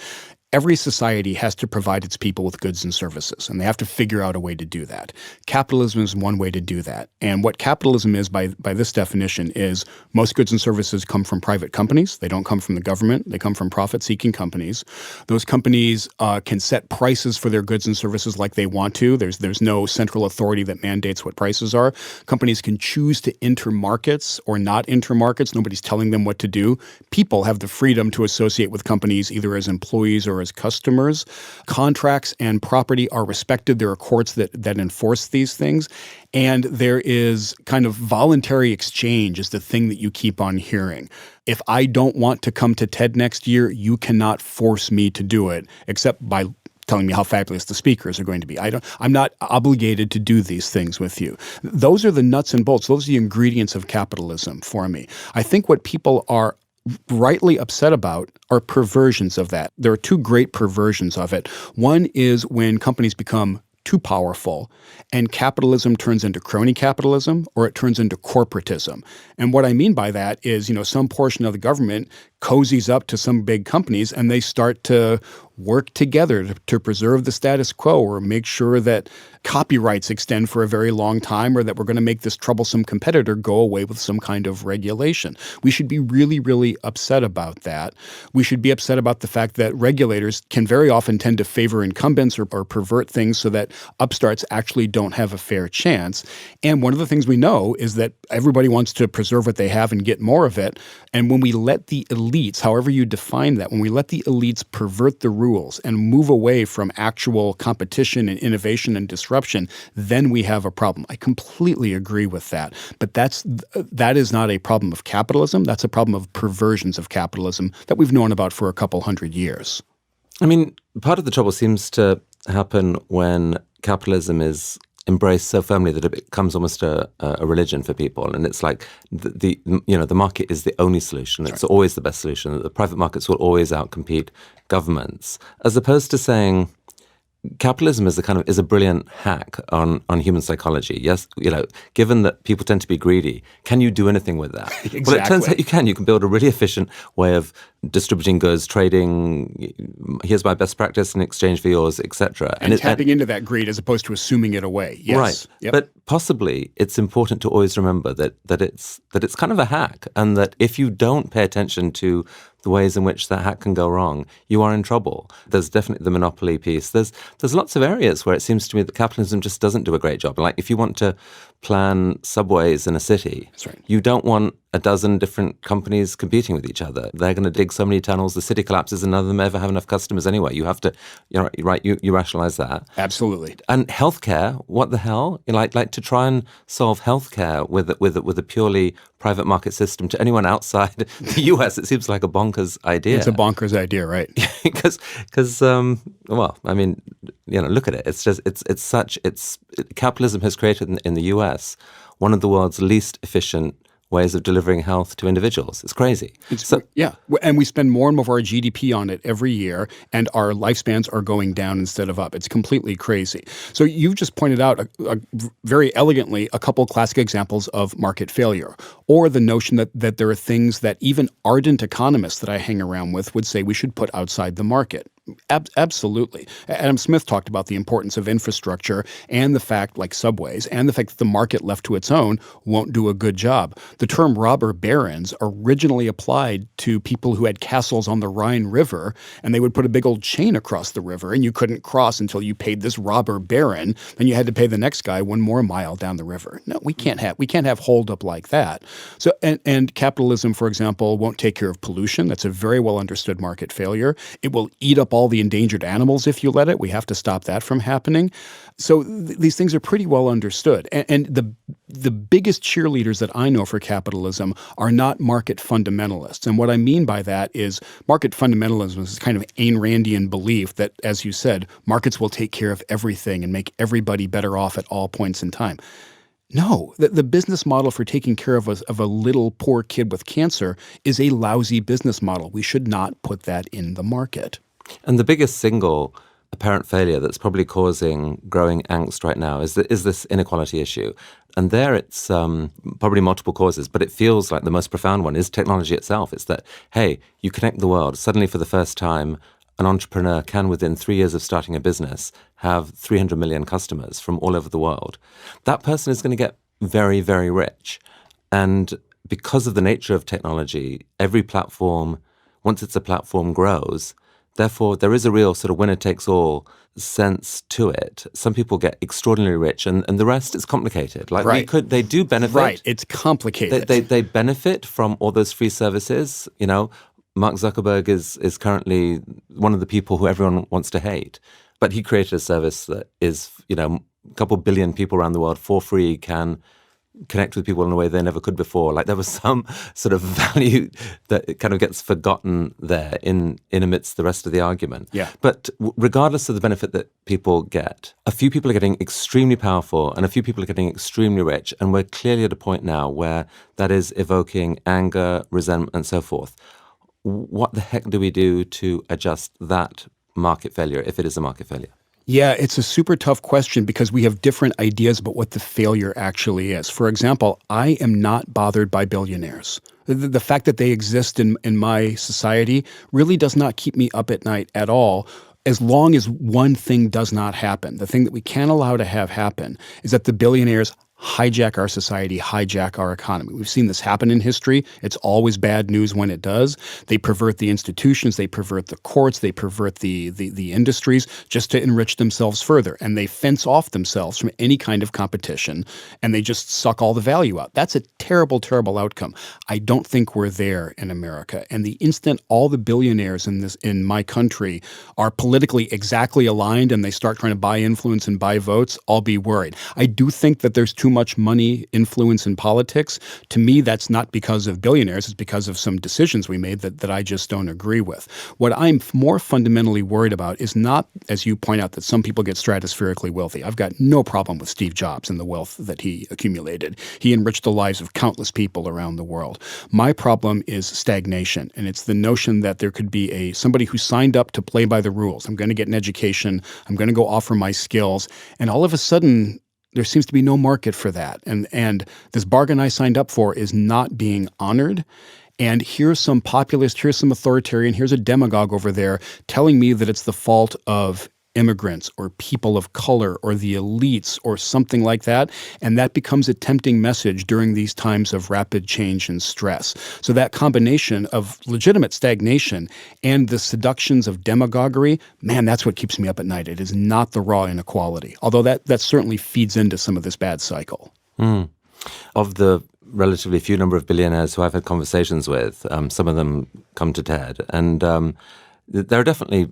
Every society has to provide its people with goods and services, and they have to figure out a way to do that. Capitalism is one way to do that. And what capitalism is, by this definition, is most goods and services come from private companies. They don't come from the government. They come from profit-seeking companies. Those companies can set prices for their goods and services like they want to. There's no central authority that mandates what prices are. Companies can choose to enter markets or not enter markets. Nobody's telling them what to do. People have the freedom to associate with companies either as employees or as customers. Contracts and property are respected. There are courts that enforce these things. And there is kind of voluntary exchange is the thing that you keep on hearing. If I don't want to come to TED next year, you cannot force me to do it, except by telling me how fabulous the speakers are going to be. I'm not obligated to do these things with you. Those are the nuts and bolts. Those are the ingredients of capitalism for me. I think what people are rightly upset about are perversions of that. There are two great perversions of it. One is when companies become too powerful and capitalism turns into crony capitalism or it turns into corporatism. And what I mean by that is, some portion of the government cozies up to some big companies and they start to work together to preserve the status quo or make sure that copyrights extend for a very long time or that we're going to make this troublesome competitor go away with some kind of regulation. We should be really, really upset about that. We should be upset about the fact that regulators can very often tend to favor incumbents or pervert things so that upstarts actually don't have a fair chance. And one of the things we know is that everybody wants to preserve what they have and get more of it. And when we let the elites, however you define that, when we let the elites pervert the rules and move away from actual competition and innovation and disruption, then we have a problem. I completely agree with that. But that is not a problem of capitalism. That's a problem of perversions of capitalism that we've known about for a couple hundred years. I mean, part of the trouble seems to happen when capitalism is embraced so firmly that it becomes almost a religion for people, and it's like the market is the only solution. It's always the best solution. The private markets will always outcompete governments, as opposed to saying capitalism is a brilliant hack on human psychology. Yes, given that people tend to be greedy, can you do anything with that? Exactly. Well, it turns out you can. You can build a really efficient way of distributing goods, trading. Here's my best practice in exchange for yours, etc. And tapping into that greed as opposed to assuming it away. Yes. Right. Yep. But possibly it's important to always remember that it's kind of a hack, and that if you don't pay attention to the ways in which that can go wrong, you are in trouble. There's definitely the monopoly piece. There's lots of areas where it seems to me that capitalism just doesn't do a great job. Like if you want to plan subways in a city, That's right. you don't want a dozen different companies competing with each other. They're going to dig so many tunnels, the city collapses, and none of them ever have enough customers anyway. You have to, you rationalize that. Absolutely. And healthcare, what the hell? Like to try and solve healthcare with a purely private market system to anyone outside the US, it seems like a bonkers idea. It's a bonkers idea, right? Because well, I mean, look at it. It's just capitalism has created in the US one of the world's least efficient ways of delivering health to individuals. It's crazy. And we spend more and more of our GDP on it every year, and our lifespans are going down instead of up. It's completely crazy. So you've just pointed out very elegantly a couple classic examples of market failure, or the notion that there are things that even ardent economists that I hang around with would say we should put outside the market. Absolutely. Adam Smith talked about the importance of infrastructure and the fact, like subways, and the fact that the market left to its own won't do a good job. The term robber barons originally applied to people who had castles on the Rhine River, and they would put a big old chain across the river, and you couldn't cross until you paid this robber baron. Then you had to pay the next guy one more mile down the river. No, we can't have holdup like that. So, and capitalism, for example, won't take care of pollution. That's a very well understood market failure. It will eat up all the endangered animals if you let it. We have to stop that from happening. So these things are pretty well understood. And the biggest cheerleaders that I know for capitalism are not market fundamentalists. And what I mean by that is market fundamentalism is kind of Ayn Randian belief that, as you said, markets will take care of everything and make everybody better off at all points in time. No, the business model for taking care of a little poor kid with cancer is a lousy business model. We should not put that in the market. And the biggest single apparent failure that's probably causing growing angst right now is this inequality issue. And there it's probably multiple causes, but it feels like the most profound one is technology itself. It's that, hey, you connect the world. Suddenly for the first time, an entrepreneur can, within 3 years of starting a business, have 300 million customers from all over the world. That person is going to get very, very rich. And because of the nature of technology, every platform, once it's a platform, grows. Therefore, there is a real sort of winner-takes-all sense to it. Some people get extraordinarily rich, and the rest is complicated. Like right. They do benefit. Right, it's complicated. They benefit from all those free services. Mark Zuckerberg is currently one of the people who everyone wants to hate, but he created a service that is, a couple billion people around the world for free can connect with people in a way they never could before. Like there was some sort of value that kind of gets forgotten there in amidst the rest of the argument. Yeah. But regardless of the benefit that people get, a few people are getting extremely powerful and a few people are getting extremely rich. And we're clearly at a point now where that is evoking anger, resentment, and so forth. What the heck do we do to adjust that market failure, if it is a market failure? Yeah, it's a super tough question because we have different ideas about what the failure actually is. For example, I am not bothered by billionaires. The fact that they exist in my society really does not keep me up at night at all, as long as one thing does not happen. The thing that we can't allow to have happen is that the billionaires hijack our society, hijack our economy. We've seen this happen in history. It's always bad news when it does. They pervert the institutions, they pervert the courts, they pervert the industries just to enrich themselves further. And they fence off themselves from any kind of competition, and they just suck all the value out. That's a terrible, terrible outcome. I don't think we're there in America. And the instant all the billionaires in my country are politically exactly aligned and they start trying to buy influence and buy votes, I'll be worried. I do think that there's too much money, influence in politics. To me, that's not because of billionaires. It's because of some decisions we made that I just don't agree with. What I'm more fundamentally worried about is not, as you point out, that some people get stratospherically wealthy. I've got no problem with Steve Jobs and the wealth that he accumulated. He enriched the lives of countless people around the world. My problem is stagnation, and it's the notion that there could be somebody who signed up to play by the rules. I'm going to get an education. I'm going to go offer my skills. And all of a sudden, there seems to be no market for that. And this bargain I signed up for is not being honored. And here's some populist, here's some authoritarian, here's a demagogue over there telling me that it's the fault of immigrants or people of color or the elites or something like that. And that becomes a tempting message during these times of rapid change and stress. So that combination of legitimate stagnation and the seductions of demagoguery, man, that's what keeps me up at night. It is not the raw inequality, although that certainly feeds into some of this bad cycle. Of the relatively few number of billionaires who I've had conversations with, some of them come to TED, and there are definitely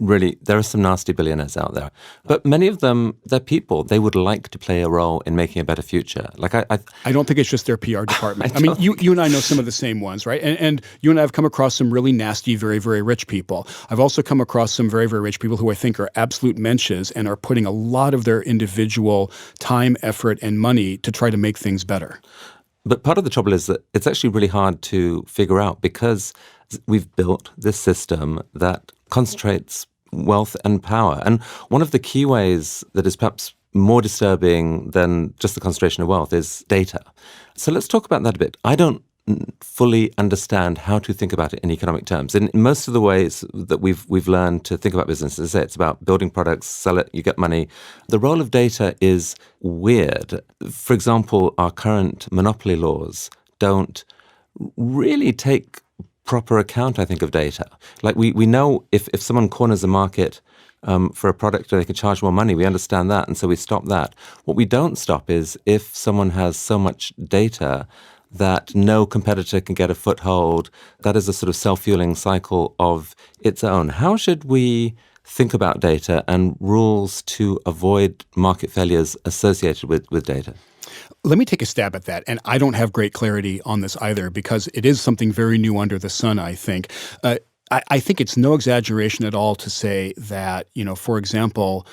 there are some nasty billionaires out there. But many of them, they're people. They would like to play a role in making a better future. Like I don't think it's just their PR department. I mean, you and I know some of the same ones, right? And you and I have come across some really nasty, very, very rich people. I've also come across some very, very rich people who I think are absolute mensches and are putting a lot of their individual time, effort, and money to try to make things better. But part of the trouble is that it's actually really hard to figure out because we've built this system that concentrates wealth and power. And one of the key ways that is perhaps more disturbing than just the concentration of wealth is data. So let's talk about that a bit. I don't fully understand how to think about it in economic terms. In most of the ways that we've learned to think about business, as I say, it's about building products, sell it, you get money. The role of data is weird. For example, our current monopoly laws don't really take proper account, I think, of data. Like we know if someone corners the market for a product or they can charge more money, we understand that, and so we stop that. What we don't stop is if someone has so much data that no competitor can get a foothold. That is a sort of self-fueling cycle of its own. How should we think about data and rules to avoid market failures associated with data? Let me take a stab at that. And I don't have great clarity on this either because it is something very new under the sun, I think. I think it's no exaggeration at all to say that, for example,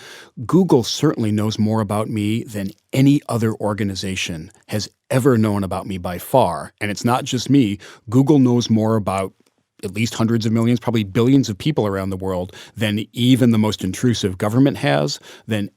Google certainly knows more about me than any other organization has ever known about me by far. And it's not just me. Google knows more about at least hundreds of millions, probably billions of people around the world than even the most intrusive government has, than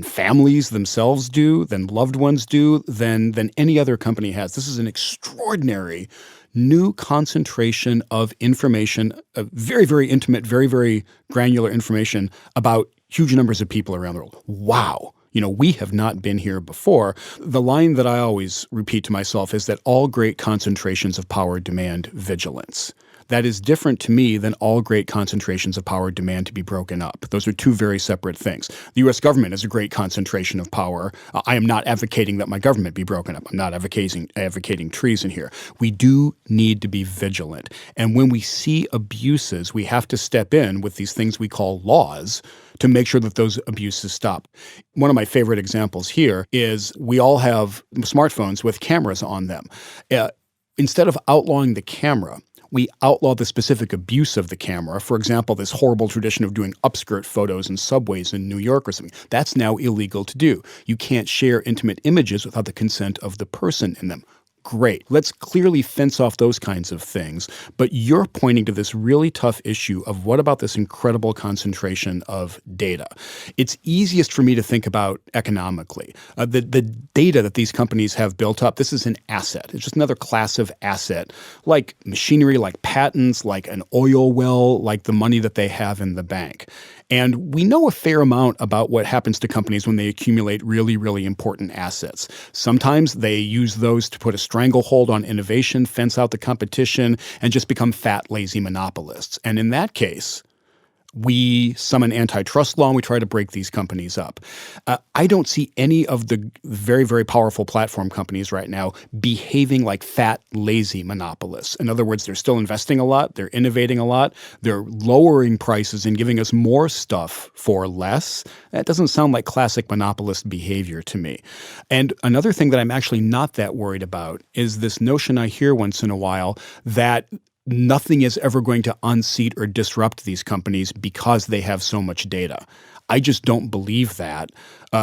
families themselves do, than loved ones do, than any other company has. This is an extraordinary new concentration of information, very, very intimate, very, very granular information about huge numbers of people around the world. Wow. We have not been here before. The line that I always repeat to myself is that all great concentrations of power demand vigilance. That is different to me than all great concentrations of power demand to be broken up. Those are two very separate things. The U.S. government is a great concentration of power. I am not advocating that my government be broken up. I'm not advocating treason here. We do need to be vigilant. And when we see abuses, we have to step in with these things we call laws to make sure that those abuses stop. One of my favorite examples here is we all have smartphones with cameras on them. Instead of outlawing the camera, we outlaw the specific abuse of the camera. For example, this horrible tradition of doing upskirt photos in subways in New York or something. That's now illegal to do. You can't share intimate images without the consent of the person in them. Great. Let's clearly fence off those kinds of things. But you're pointing to this really tough issue of what about this incredible concentration of data? It's easiest for me to think about economically. The data that these companies have built up, this is an asset. It's just another class of asset, like machinery, like patents, like an oil well, like the money that they have in the bank. And we know a fair amount about what happens to companies when they accumulate really, really important assets. Sometimes they use those to put a stranglehold on innovation, fence out the competition, and just become fat, lazy monopolists. And in that case, we summon antitrust law and we try to break these companies up. I don't see any of the very, very powerful platform companies right now behaving like fat, lazy monopolists. In other words, they're still investing a lot. They're innovating a lot. They're lowering prices and giving us more stuff for less. That doesn't sound like classic monopolist behavior to me. And another thing that I'm actually not that worried about is this notion I hear once in a while that nothing is ever going to unseat or disrupt these companies because they have so much data. I just don't believe that.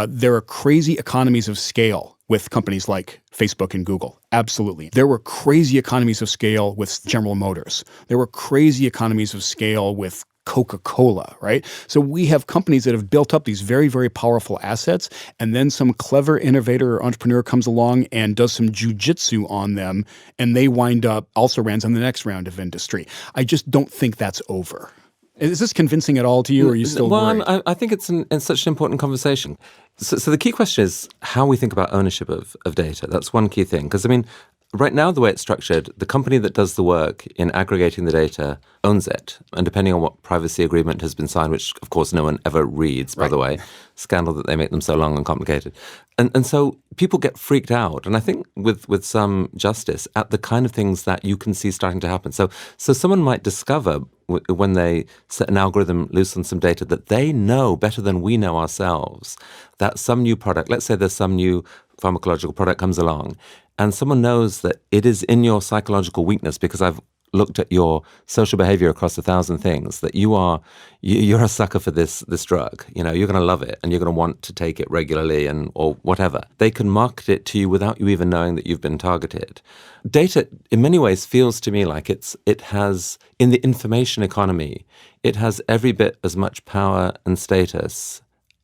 There are crazy economies of scale with companies like Facebook and Google. Absolutely. There were crazy economies of scale with General Motors. There were crazy economies of scale with Coca-Cola, right? So we have companies that have built up these very, very powerful assets, and then some clever innovator or entrepreneur comes along and does some jujitsu on them, and they wind up also rans on the next round of industry. I just don't think that's over. Is this convincing at all to you, or are you still worried? I think it's such an important conversation. So the key question is how we think about ownership of data. That's one key thing. Because, I mean, right now, the way it's structured, the company that does the work in aggregating the data owns it. And depending on what privacy agreement has been signed, which, of course, no one ever reads, by the way, scandal that they make them so long and complicated. And so people get freaked out, and I think with some justice, at the kind of things that you can see starting to happen. So someone might discover when they set an algorithm loose on some data that they know better than we know ourselves, that some new product, let's say there's some new pharmacological product comes along, and someone knows that it is in your psychological weakness because I've looked at your social behavior across 1,000 things, that you're a sucker for this drug. You know, you're going to love it and you're going to want to take it regularly or whatever. They can market it to you without you even knowing that you've been targeted. Data, in many ways, feels to me like it has, in the information economy, it has every bit as much power and status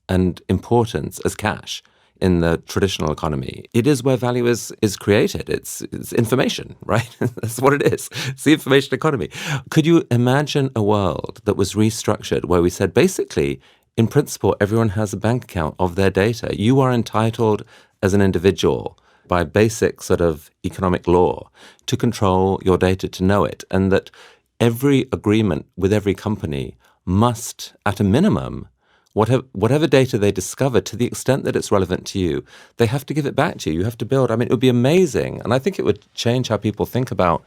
and importance as cash. In the traditional economy, it is where value is created. It's information, right? That's what it is. It's the information economy. Could you imagine a world that was restructured where we said, basically, in principle, everyone has a bank account of their data. You are entitled as an individual by basic sort of economic law to control your data, to know it, and that every agreement with every company must, at a minimum, whatever data they discover, to the extent that it's relevant to you, they have to give it back to you. You have to build. I mean, it would be amazing. And I think it would change how people think about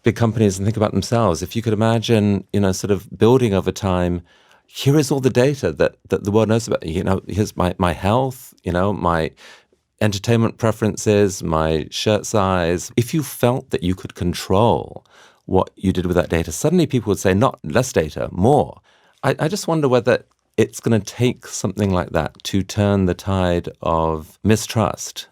big companies and think about themselves. If you could imagine, sort of building over time, here is all the data that the world knows about. Here's my health, my entertainment preferences, my shirt size. If you felt that you could control what you did with that data, suddenly people would say, not less data, more. I just wonder whether it's going to take something like that to turn the tide of mistrust.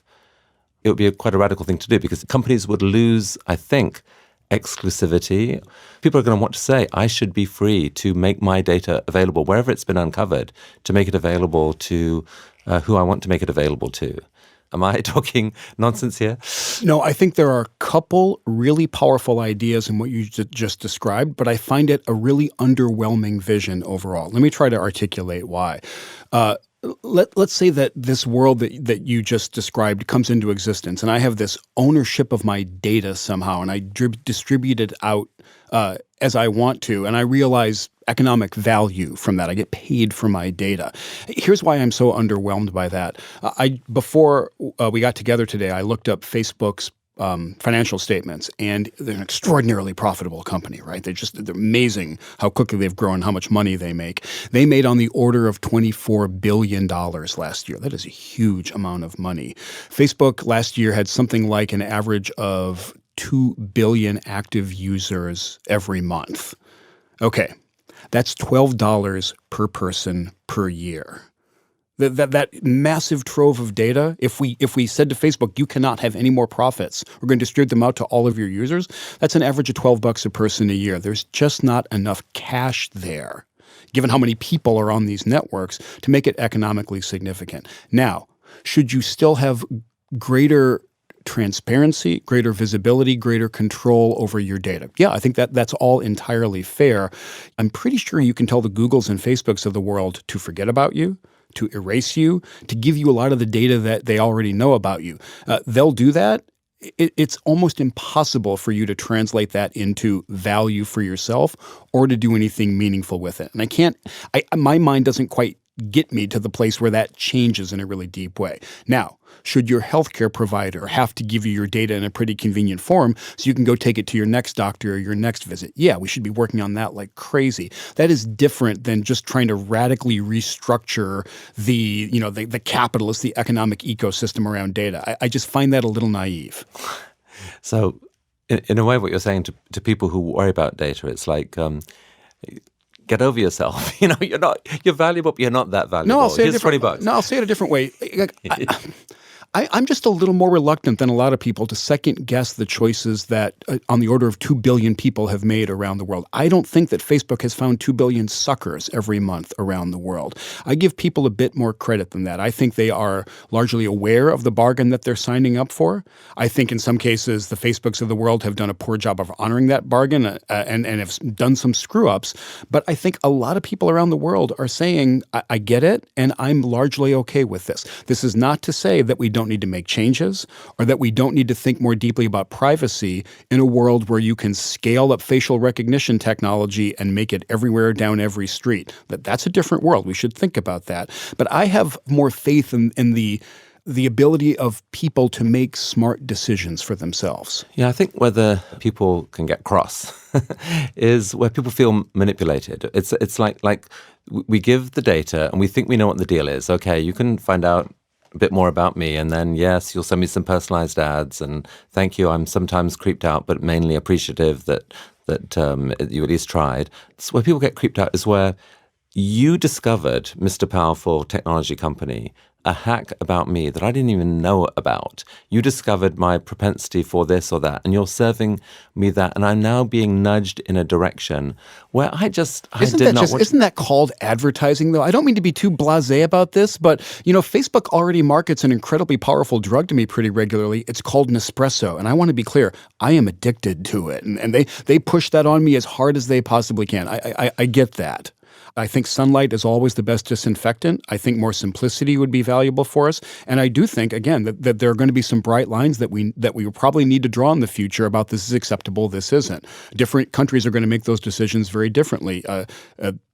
It would be quite a radical thing to do because companies would lose, I think, exclusivity. People are going to want to say, I should be free to make my data available wherever it's been uncovered, to make it available to who I want to make it available to. Am I talking nonsense here? No, I think there are a couple really powerful ideas in what you just described, but I find it a really underwhelming vision overall. Let me try to articulate why. Let's say that this world that you just described comes into existence, and I have this ownership of my data somehow, and I distribute it out as I want to, and I realize economic value from that. I get paid for my data. Here's why I'm so underwhelmed by that. Before we got together today, I looked up Facebook's financial statements, and they're an extraordinarily profitable company, right? They're amazing how quickly they've grown, how much money they make. They made on the order of $24 billion last year. That is a huge amount of money. Facebook last year had something like an average of 2 billion active users every month. Okay, that's $12 per person per year. That massive trove of data, if we said to Facebook, you cannot have any more profits, we're going to distribute them out to all of your users, that's an average of $12 a person a year. There's just not enough cash there, given how many people are on these networks, to make it economically significant. Now, should you still have greater transparency, greater visibility, greater control over your data? Yeah, I think that's all entirely fair. I'm pretty sure you can tell the Googles and Facebooks of the world to forget about you, to erase you, to give you a lot of the data that they already know about you. They'll do that. It's almost impossible for you to translate that into value for yourself or to do anything meaningful with it. And my mind doesn't quite get me to the place where that changes in a really deep way. Now, should your healthcare provider have to give you your data in a pretty convenient form so you can go take it to your next doctor or your next visit? Yeah, we should be working on that like crazy. That is different than just trying to radically restructure the capitalist, the economic ecosystem around data. I just find that a little naive. So, in a way, what you're saying to people who worry about data, it's like, get over yourself. You're valuable, but you're not that valuable. No, I'll say Here's $20. No, I'll say it a different way. I'm just a little more reluctant than a lot of people to second guess the choices that on the order of 2 billion people have made around the world. I don't think that Facebook has found 2 billion suckers every month around the world. I give people a bit more credit than that. I think they are largely aware of the bargain that they're signing up for. I think in some cases the Facebooks of the world have done a poor job of honoring that bargain and have done some screw-ups. But I think a lot of people around the world are saying, I get it, and I'm largely okay with this. This is not to say that we don't need to make changes or that we don't need to think more deeply about privacy in a world where you can scale up facial recognition technology and make it everywhere down every street. That's a different world. We should think about that. But I have more faith in the ability of people to make smart decisions for themselves. Yeah, I think whether people can get cross is where people feel manipulated. It's like we give the data and we think we know what the deal is. Okay, you can find out a bit more about me, and then yes, you'll send me some personalized ads, and thank you. I'm sometimes creeped out, but mainly appreciative that you at least tried. So where people get creeped out is where you discovered, Mr. Powerful Technology Company, a hack about me that I didn't even know about. You discovered my propensity for this or that, and you're serving me that, and I'm now being nudged in a direction where Isn't that called advertising, though? I don't mean to be too blasé about this, but, Facebook already markets an incredibly powerful drug to me pretty regularly. It's called Nespresso, and I want to be clear, I am addicted to it, and they push that on me as hard as they possibly can. I get that. I think sunlight is always the best disinfectant. I think more simplicity would be valuable for us. And I do think, again, that there are going to be some bright lines that we will probably need to draw in the future about this is acceptable, this isn't. Different countries are going to make those decisions very differently.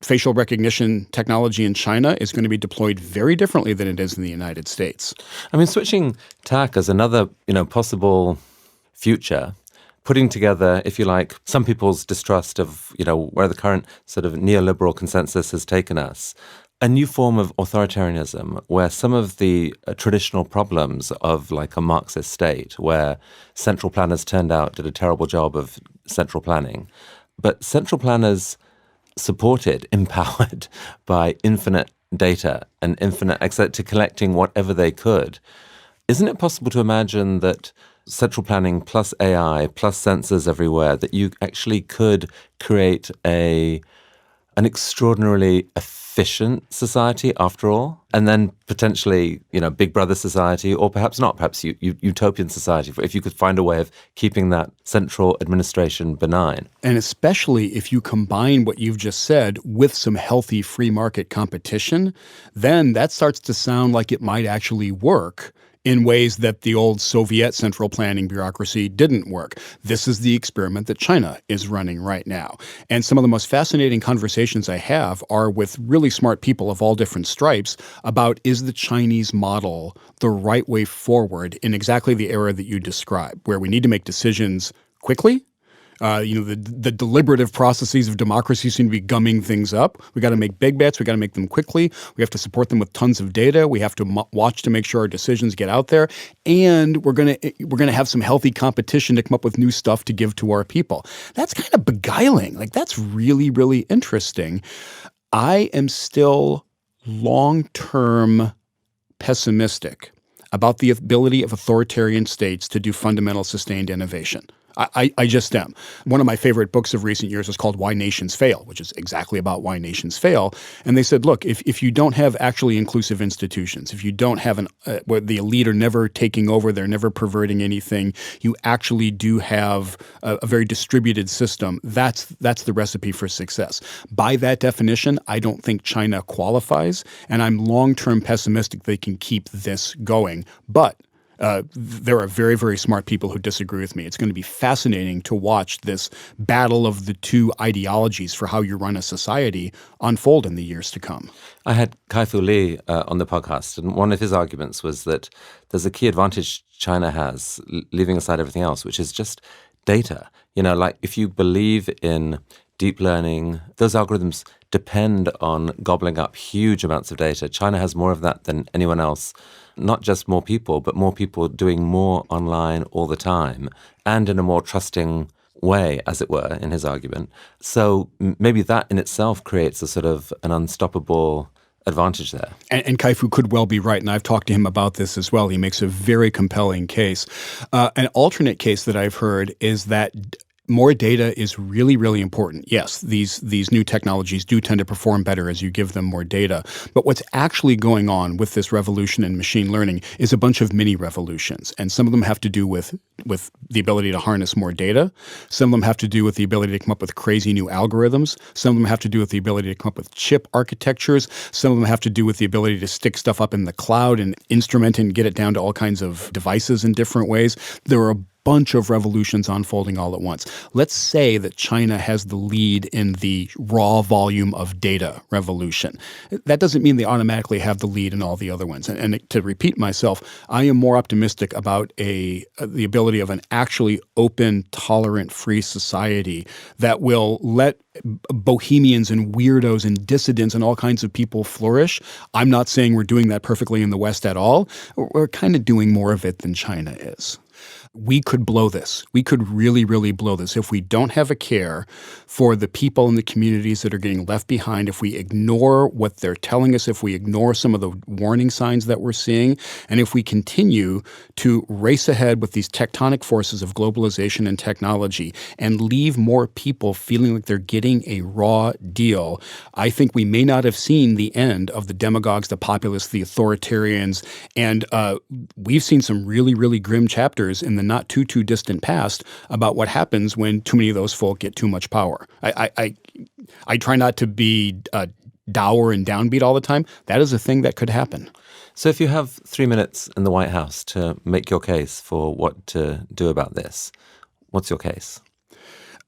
Facial recognition technology in China is going to be deployed very differently than it is in the United States. I mean, switching tack as another, possible future, putting together, if you like, some people's distrust of, where the current sort of neoliberal consensus has taken us, a new form of authoritarianism where some of the traditional problems of like a Marxist state, where central planners turned out did a terrible job of central planning, but central planners supported, empowered by infinite data and infinite access to collecting whatever they could. Isn't it possible to imagine that central planning plus AI plus sensors everywhere, that you actually could create an extraordinarily efficient society after all, and then potentially, Big Brother society, or perhaps not, perhaps utopian society, if you could find a way of keeping that central administration benign. And especially if you combine what you've just said with some healthy free market competition, then that starts to sound like it might actually work in ways that the old Soviet central planning bureaucracy didn't work. This is the experiment that China is running right now. And some of the most fascinating conversations I have are with really smart people of all different stripes about, is the Chinese model the right way forward in exactly the era that you described, where we need to make decisions quickly? The deliberative processes of democracy seem to be gumming things up. We got to make big bets. We got to make them quickly. We have to support them with tons of data. We have to watch to make sure our decisions get out there, and we're gonna have some healthy competition to come up with new stuff to give to our people. That's kind of beguiling. Like, that's really, really interesting. I am still long-term pessimistic about the ability of authoritarian states to do fundamental sustained innovation. I just am. One of my favorite books of recent years is called Why Nations Fail, which is exactly about why nations fail. And they said, look, if you don't have actually inclusive institutions, if you don't have where the elite are never taking over, they're never perverting anything, you actually do have a very distributed system. That's the recipe for success. By that definition, I don't think China qualifies, and I'm long-term pessimistic they can keep this going. But there are very, very smart people who disagree with me. It's going to be fascinating to watch this battle of the two ideologies for how you run a society unfold in the years to come. I had Kai-Fu Lee on the podcast, and one of his arguments was that there's a key advantage China has, leaving aside everything else, which is just data. Like if you believe in deep learning, those algorithms depend on gobbling up huge amounts of data. China has more of that than anyone else. Not just more people, but more people doing more online all the time and in a more trusting way, as it were, in his argument. So maybe that in itself creates a sort of an unstoppable advantage there. And Kai-Fu could well be right, and I've talked to him about this as well. He makes a very compelling case. An alternate case that I've heard is that more data is really, really important. Yes, these new technologies do tend to perform better as you give them more data. But what's actually going on with this revolution in machine learning is a bunch of mini revolutions. And some of them have to do with the ability to harness more data. Some of them have to do with the ability to come up with crazy new algorithms. Some of them have to do with the ability to come up with chip architectures. Some of them have to do with the ability to stick stuff up in the cloud and instrument and get it down to all kinds of devices in different ways. There are a bunch of revolutions unfolding all at once. Let's say that China has the lead in the raw volume of data revolution. That doesn't mean they automatically have the lead in all the other ones. And to repeat myself, I am more optimistic about the ability of an actually open, tolerant, free society that will let bohemians and weirdos and dissidents and all kinds of people flourish. I'm not saying we're doing that perfectly in the West at all. We're kind of doing more of it than China is. We could blow this. We could really, really blow this if we don't have a care for the people in the communities that are getting left behind, if we ignore what they're telling us, if we ignore some of the warning signs that we're seeing, and if we continue to race ahead with these tectonic forces of globalization and technology and leave more people feeling like they're getting a raw deal, I think we may not have seen the end of the demagogues, the populists, the authoritarians, and we've seen some really, really grim chapters in the not too distant past about what happens when too many of those folk get too much power. I try not to be dour and downbeat all the time. That is a thing that could happen. So if you have 3 minutes in the White House to make your case for what to do about this, what's your case?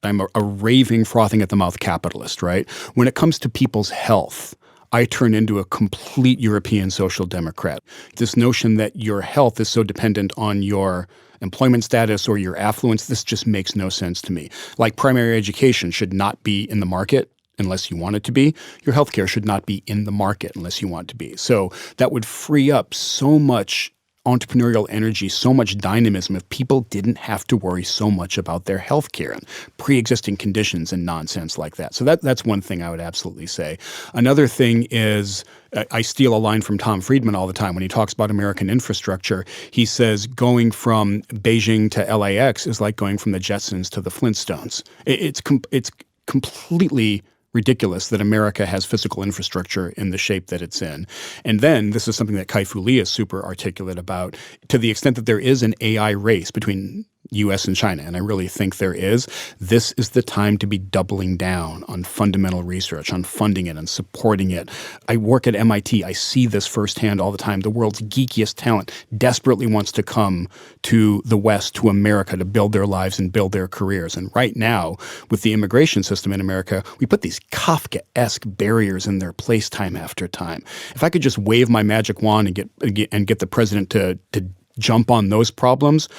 I'm a raving, frothing at the mouth capitalist, right? When it comes to people's health, I turn into a complete European social democrat. This notion that your health is so dependent on your employment status or your affluence, this just makes no sense to me. Like primary education should not be in the market unless you want it to be. Your healthcare should not be in the market unless you want it to be. So that would free up so much entrepreneurial energy, so much dynamism if people didn't have to worry so much about their health care and pre-existing conditions and nonsense like that. So that's one thing I would absolutely say. Another thing is I steal a line from Tom Friedman all the time when he talks about American infrastructure. He says going from Beijing to LAX is like going from the Jetsons to the Flintstones. It's completely ridiculous that America has physical infrastructure in the shape that it's in. And then this is something that Kai-Fu Lee is super articulate about, to the extent that there is an AI race between U.S. and China, and I really think there is, this is the time to be doubling down on fundamental research, on funding it and supporting it. I work at MIT. I see this firsthand all the time. The world's geekiest talent desperately wants to come to the West, to America, to build their lives and build their careers. And right now, with the immigration system in America, we put these Kafkaesque barriers in their place time after time. If I could just wave my magic wand and get the president to jump on those problems,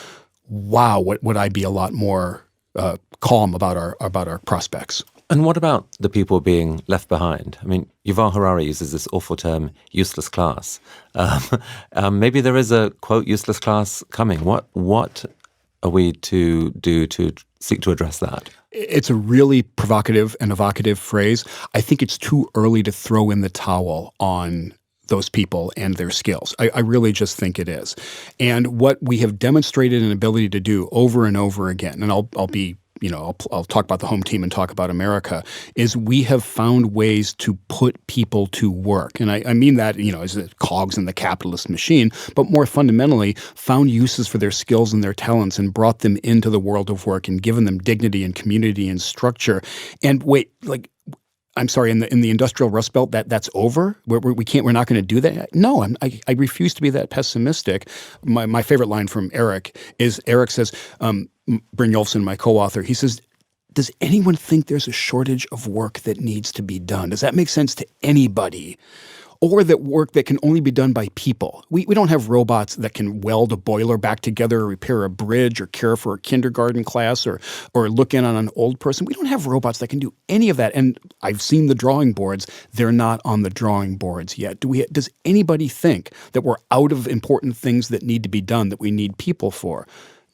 wow, would I be a lot more calm about our prospects. And what about the people being left behind? I mean, Yuval Harari uses this awful term, useless class. Maybe there is a, quote, useless class coming. What are we to do to seek to address that? It's a really provocative and evocative phrase. I think it's too early to throw in the towel on those people and their skills. I really just think it is. And what we have demonstrated an ability to do over and over again, and I'll talk about the home team and talk about America, is we have found ways to put people to work. And I mean that, as the cogs in the capitalist machine, but more fundamentally found uses for their skills and their talents and brought them into the world of work and given them dignity and community and structure. And I'm sorry, in the industrial Rust Belt, that's over? We're not going to do that? No, I refuse to be that pessimistic. My favorite line from Eric says, Brynjolfsson, my co-author, he says, does anyone think there's a shortage of work that needs to be done? Does that make sense to anybody? Or that work that can only be done by people. We don't have robots that can weld a boiler back together or repair a bridge or care for a kindergarten class or look in on an old person. We don't have robots that can do any of that. And I've seen the drawing boards. They're not on the drawing boards yet. Does anybody think that we're out of important things that need to be done that we need people for?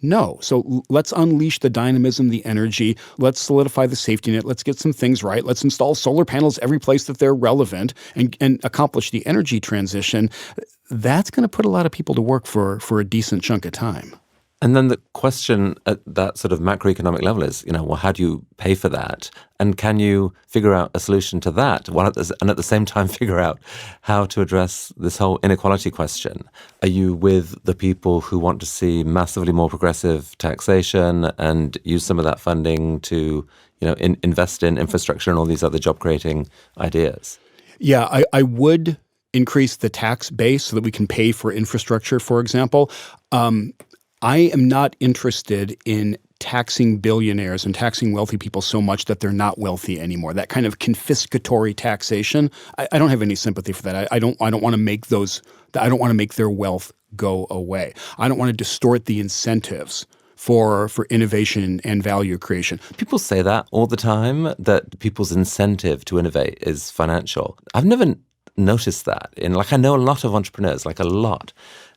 No. So let's unleash the dynamism, the energy. Let's solidify the safety net. Let's get some things right. Let's install solar panels every place that they're relevant and accomplish the energy transition. That's going to put a lot of people to work for a decent chunk of time. And then the question at that sort of macroeconomic level is, well, how do you pay for that? And can you figure out a solution to that? And at the same time, figure out how to address this whole inequality question. Are you with the people who want to see massively more progressive taxation and use some of that funding to, invest in infrastructure and all these other job-creating ideas? Yeah, I would increase the tax base so that we can pay for infrastructure, for example. I am not interested in taxing billionaires and taxing wealthy people so much that they're not wealthy anymore. That kind of confiscatory taxation, I don't have any sympathy for that. I don't want to make I don't want to make their wealth go away. I don't want to distort the incentives for innovation and value creation. People say that all the time, that people's incentive to innovate is financial. I've never noticed that. I know a lot of entrepreneurs, a lot.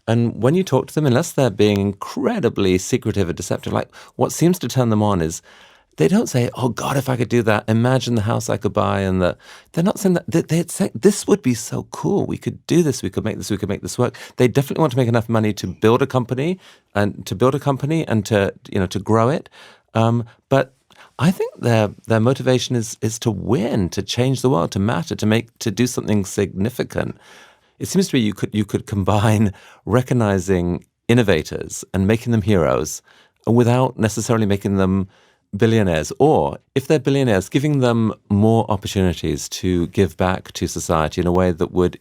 And when you talk to them, unless they're being incredibly secretive and deceptive, what seems to turn them on is they don't say, oh, God, if I could do that, imagine the house I could buy. And they're not saying that. They'd say, this would be so cool. We could do this. We could make this work. They definitely want to make enough money to build a company and to grow it. But I think their motivation is to win, to change the world, to matter, to do something significant. It seems to me you could combine recognizing innovators and making them heroes without necessarily making them billionaires. Or if they're billionaires, giving them more opportunities to give back to society in a way that would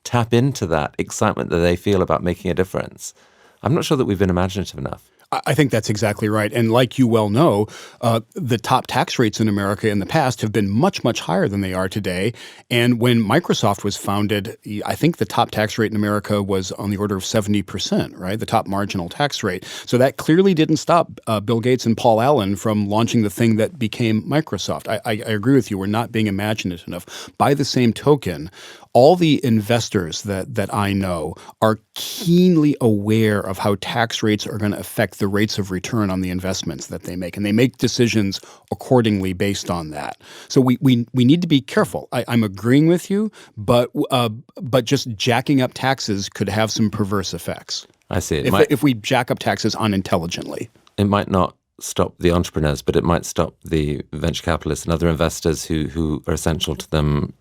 tap into that excitement that they feel about making a difference. I'm not sure that we've been imaginative enough. I think that's exactly right. And like you well know, the top tax rates in America in the past have been much, much higher than they are today. And when Microsoft was founded, I think the top tax rate in America was on the order of 70%, right? The top marginal tax rate. So that clearly didn't stop Bill Gates and Paul Allen from launching the thing that became Microsoft. I agree with you. We're not being imaginative enough. By the same token, all the investors that I know are keenly aware of how tax rates are going to affect the rates of return on the investments that they make, and they make decisions accordingly based on that. So we need to be careful. I'm agreeing with you, but just jacking up taxes could have some perverse effects. I see. If we jack up taxes unintelligently. It might not stop the entrepreneurs, but it might stop the venture capitalists and other investors who are essential to them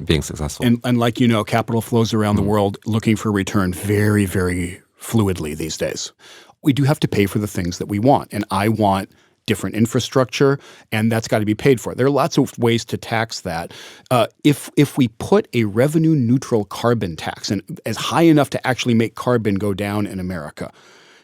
being successful. And like you know, capital flows around the world looking for return very, very fluidly these days. We do have to pay for the things that we want. And I want different infrastructure, and that's got to be paid for. There are lots of ways to tax that. If we put a revenue-neutral carbon tax, and as high enough to actually make carbon go down in America,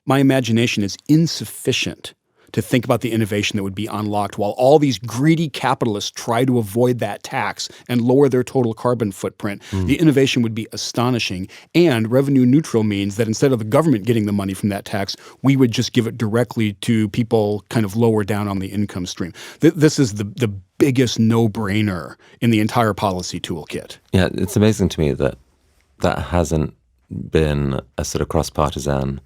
my imagination is insufficient to think about the innovation that would be unlocked while all these greedy capitalists try to avoid that tax and lower their total carbon footprint. The innovation would be astonishing. And revenue neutral means that instead of the government getting the money from that tax, we would just give it directly to people kind of lower down on the income stream. This is the biggest no-brainer in the entire policy toolkit. Yeah, it's amazing to me that hasn't been a sort of cross-partisan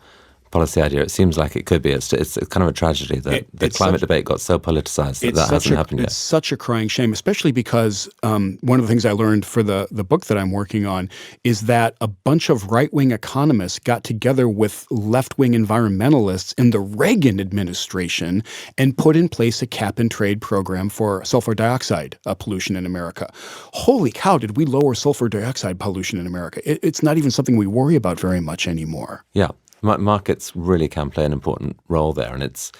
policy idea. It seems like it could be. It's kind of a tragedy that the climate debate got so politicized that hasn't happened yet. It's such a crying shame, especially because one of the things I learned for the book that I'm working on is that a bunch of right-wing economists got together with left-wing environmentalists in the Reagan administration and put in place a cap-and-trade program for sulfur dioxide pollution in America. Holy cow, did we lower sulfur dioxide pollution in America? It's not even something we worry about very much anymore. Yeah. Markets really can play an important role there, and it's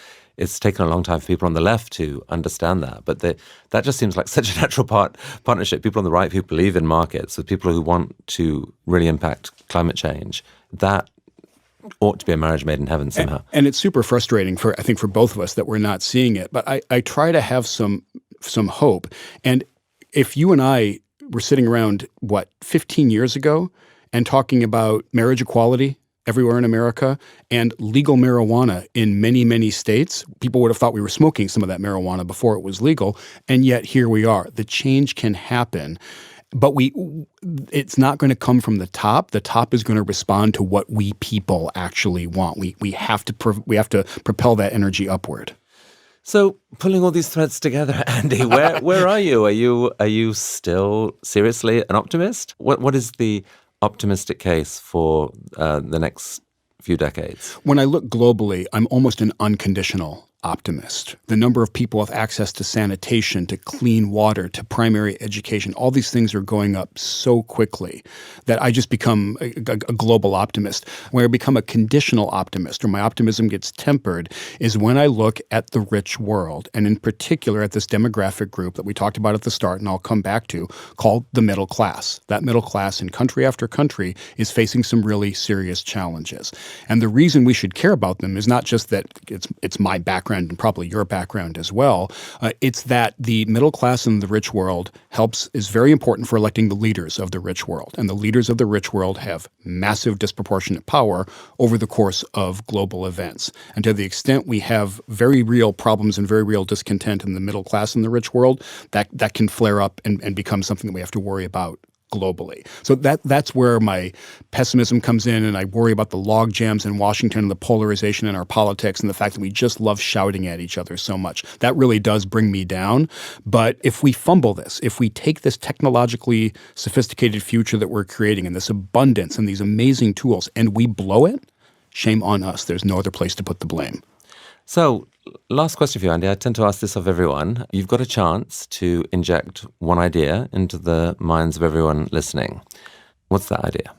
taken a long time for people on the left to understand that. But that just seems like such a natural partnership. People on the right who believe in markets with people who want to really impact climate change. That ought to be a marriage made in heaven somehow. And it's super frustrating I think for both of us that we're not seeing it. But I try to have some hope. And if you and I were sitting around 15 years ago and talking about marriage equality everywhere in America and legal marijuana in many, many states, people would have thought we were smoking some of that marijuana before it was legal. And yet here we are. The change can happen. But it's not going to come from the top. The top is going to respond to what we people actually want. We have to propel that energy upward. So, pulling all these threads together, Andy, where are you? Are you still seriously an optimist? What is the optimistic case for the next few decades? When I look globally, I'm almost an unconditional optimist. The number of people with access to sanitation, to clean water, to primary education, all these things are going up so quickly that I just become a global optimist. Where I become a conditional optimist, or my optimism gets tempered, is when I look at the rich world, and in particular at this demographic group that we talked about at the start, and I'll come back to, called the middle class. That middle class in country after country is facing some really serious challenges. And the reason we should care about them is not just that it's my background and probably your background as well. It's that the middle class in the rich world is very important for electing the leaders of the rich world. And the leaders of the rich world have massive disproportionate power over the course of global events. And to the extent we have very real problems and very real discontent in the middle class in the rich world, that can flare up and become something that we have to worry about globally. So that's where my pessimism comes in, and I worry about the log jams in Washington and the polarization in our politics and the fact that we just love shouting at each other so much. That really does bring me down. But if we fumble this, if we take this technologically sophisticated future that we're creating and this abundance and these amazing tools and we blow it, shame on us. There's no other place to put the blame. So, last question for you, Andy. I tend to ask this of everyone. You've got a chance to inject one idea into the minds of everyone listening. What's that idea?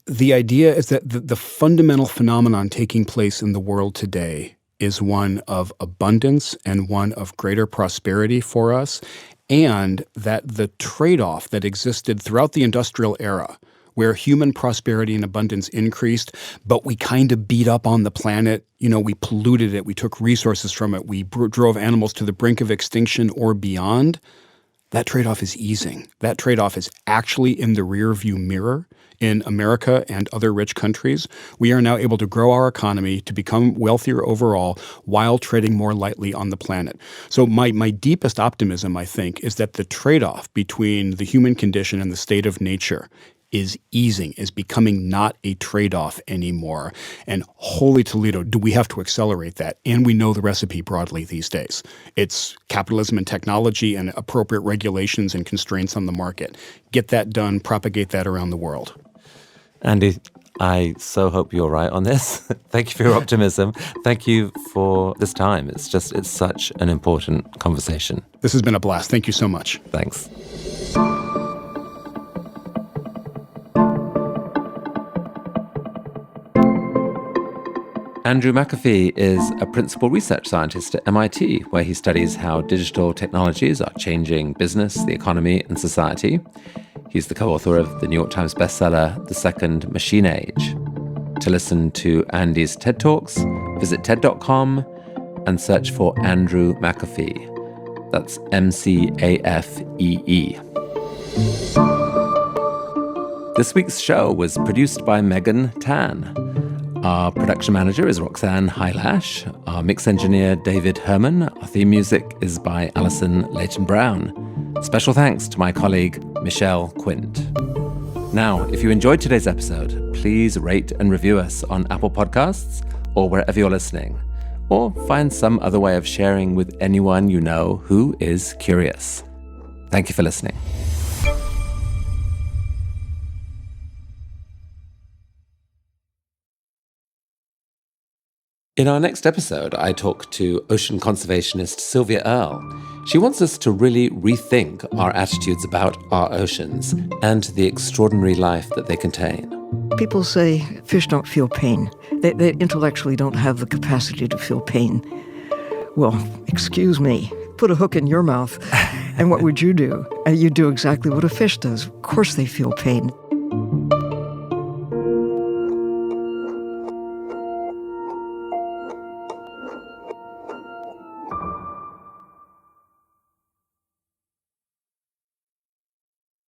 The idea is that the fundamental phenomenon taking place in the world today is one of abundance and one of greater prosperity for us, and that the trade-off that existed throughout the industrial era, where human prosperity and abundance increased, but we kind of beat up on the planet. We polluted it. We took resources from it. We drove animals to the brink of extinction or beyond. That trade-off is easing. That trade-off is actually in the rearview mirror in America and other rich countries. We are now able to grow our economy to become wealthier overall while treading more lightly on the planet. So my deepest optimism, I think, is that the trade-off between the human condition and the state of nature is easing, is becoming not a trade-off anymore. And holy Toledo, do we have to accelerate that? And we know the recipe broadly these days. It's capitalism and technology and appropriate regulations and constraints on the market. Get that done, propagate that around the world. Andy, I so hope you're right on this. Thank you for your optimism. Thank you for this time. It's such an important conversation. This has been a blast. Thank you so much. Thanks. Andrew McAfee is a principal research scientist at MIT, where he studies how digital technologies are changing business, the economy, and society. He's the co-author of the New York Times bestseller, The Second Machine Age. To listen to Andy's TED Talks, visit TED.com and search for Andrew McAfee. That's McAfee. This week's show was produced by Megan Tan. Our production manager is Roxanne Hylash. Our mix engineer, David Herman. Our theme music is by Alison Leighton-Brown. Special thanks to my colleague, Michelle Quint. Now, if you enjoyed today's episode, please rate and review us on Apple Podcasts or wherever you're listening. Or find some other way of sharing with anyone you know who is curious. Thank you for listening. In our next episode, I talk to ocean conservationist Sylvia Earle. She wants us to really rethink our attitudes about our oceans and the extraordinary life that they contain. People say fish don't feel pain. They intellectually don't have the capacity to feel pain. Well, excuse me. Put a hook in your mouth, and what would you do? You'd do exactly what a fish does. Of course they feel pain.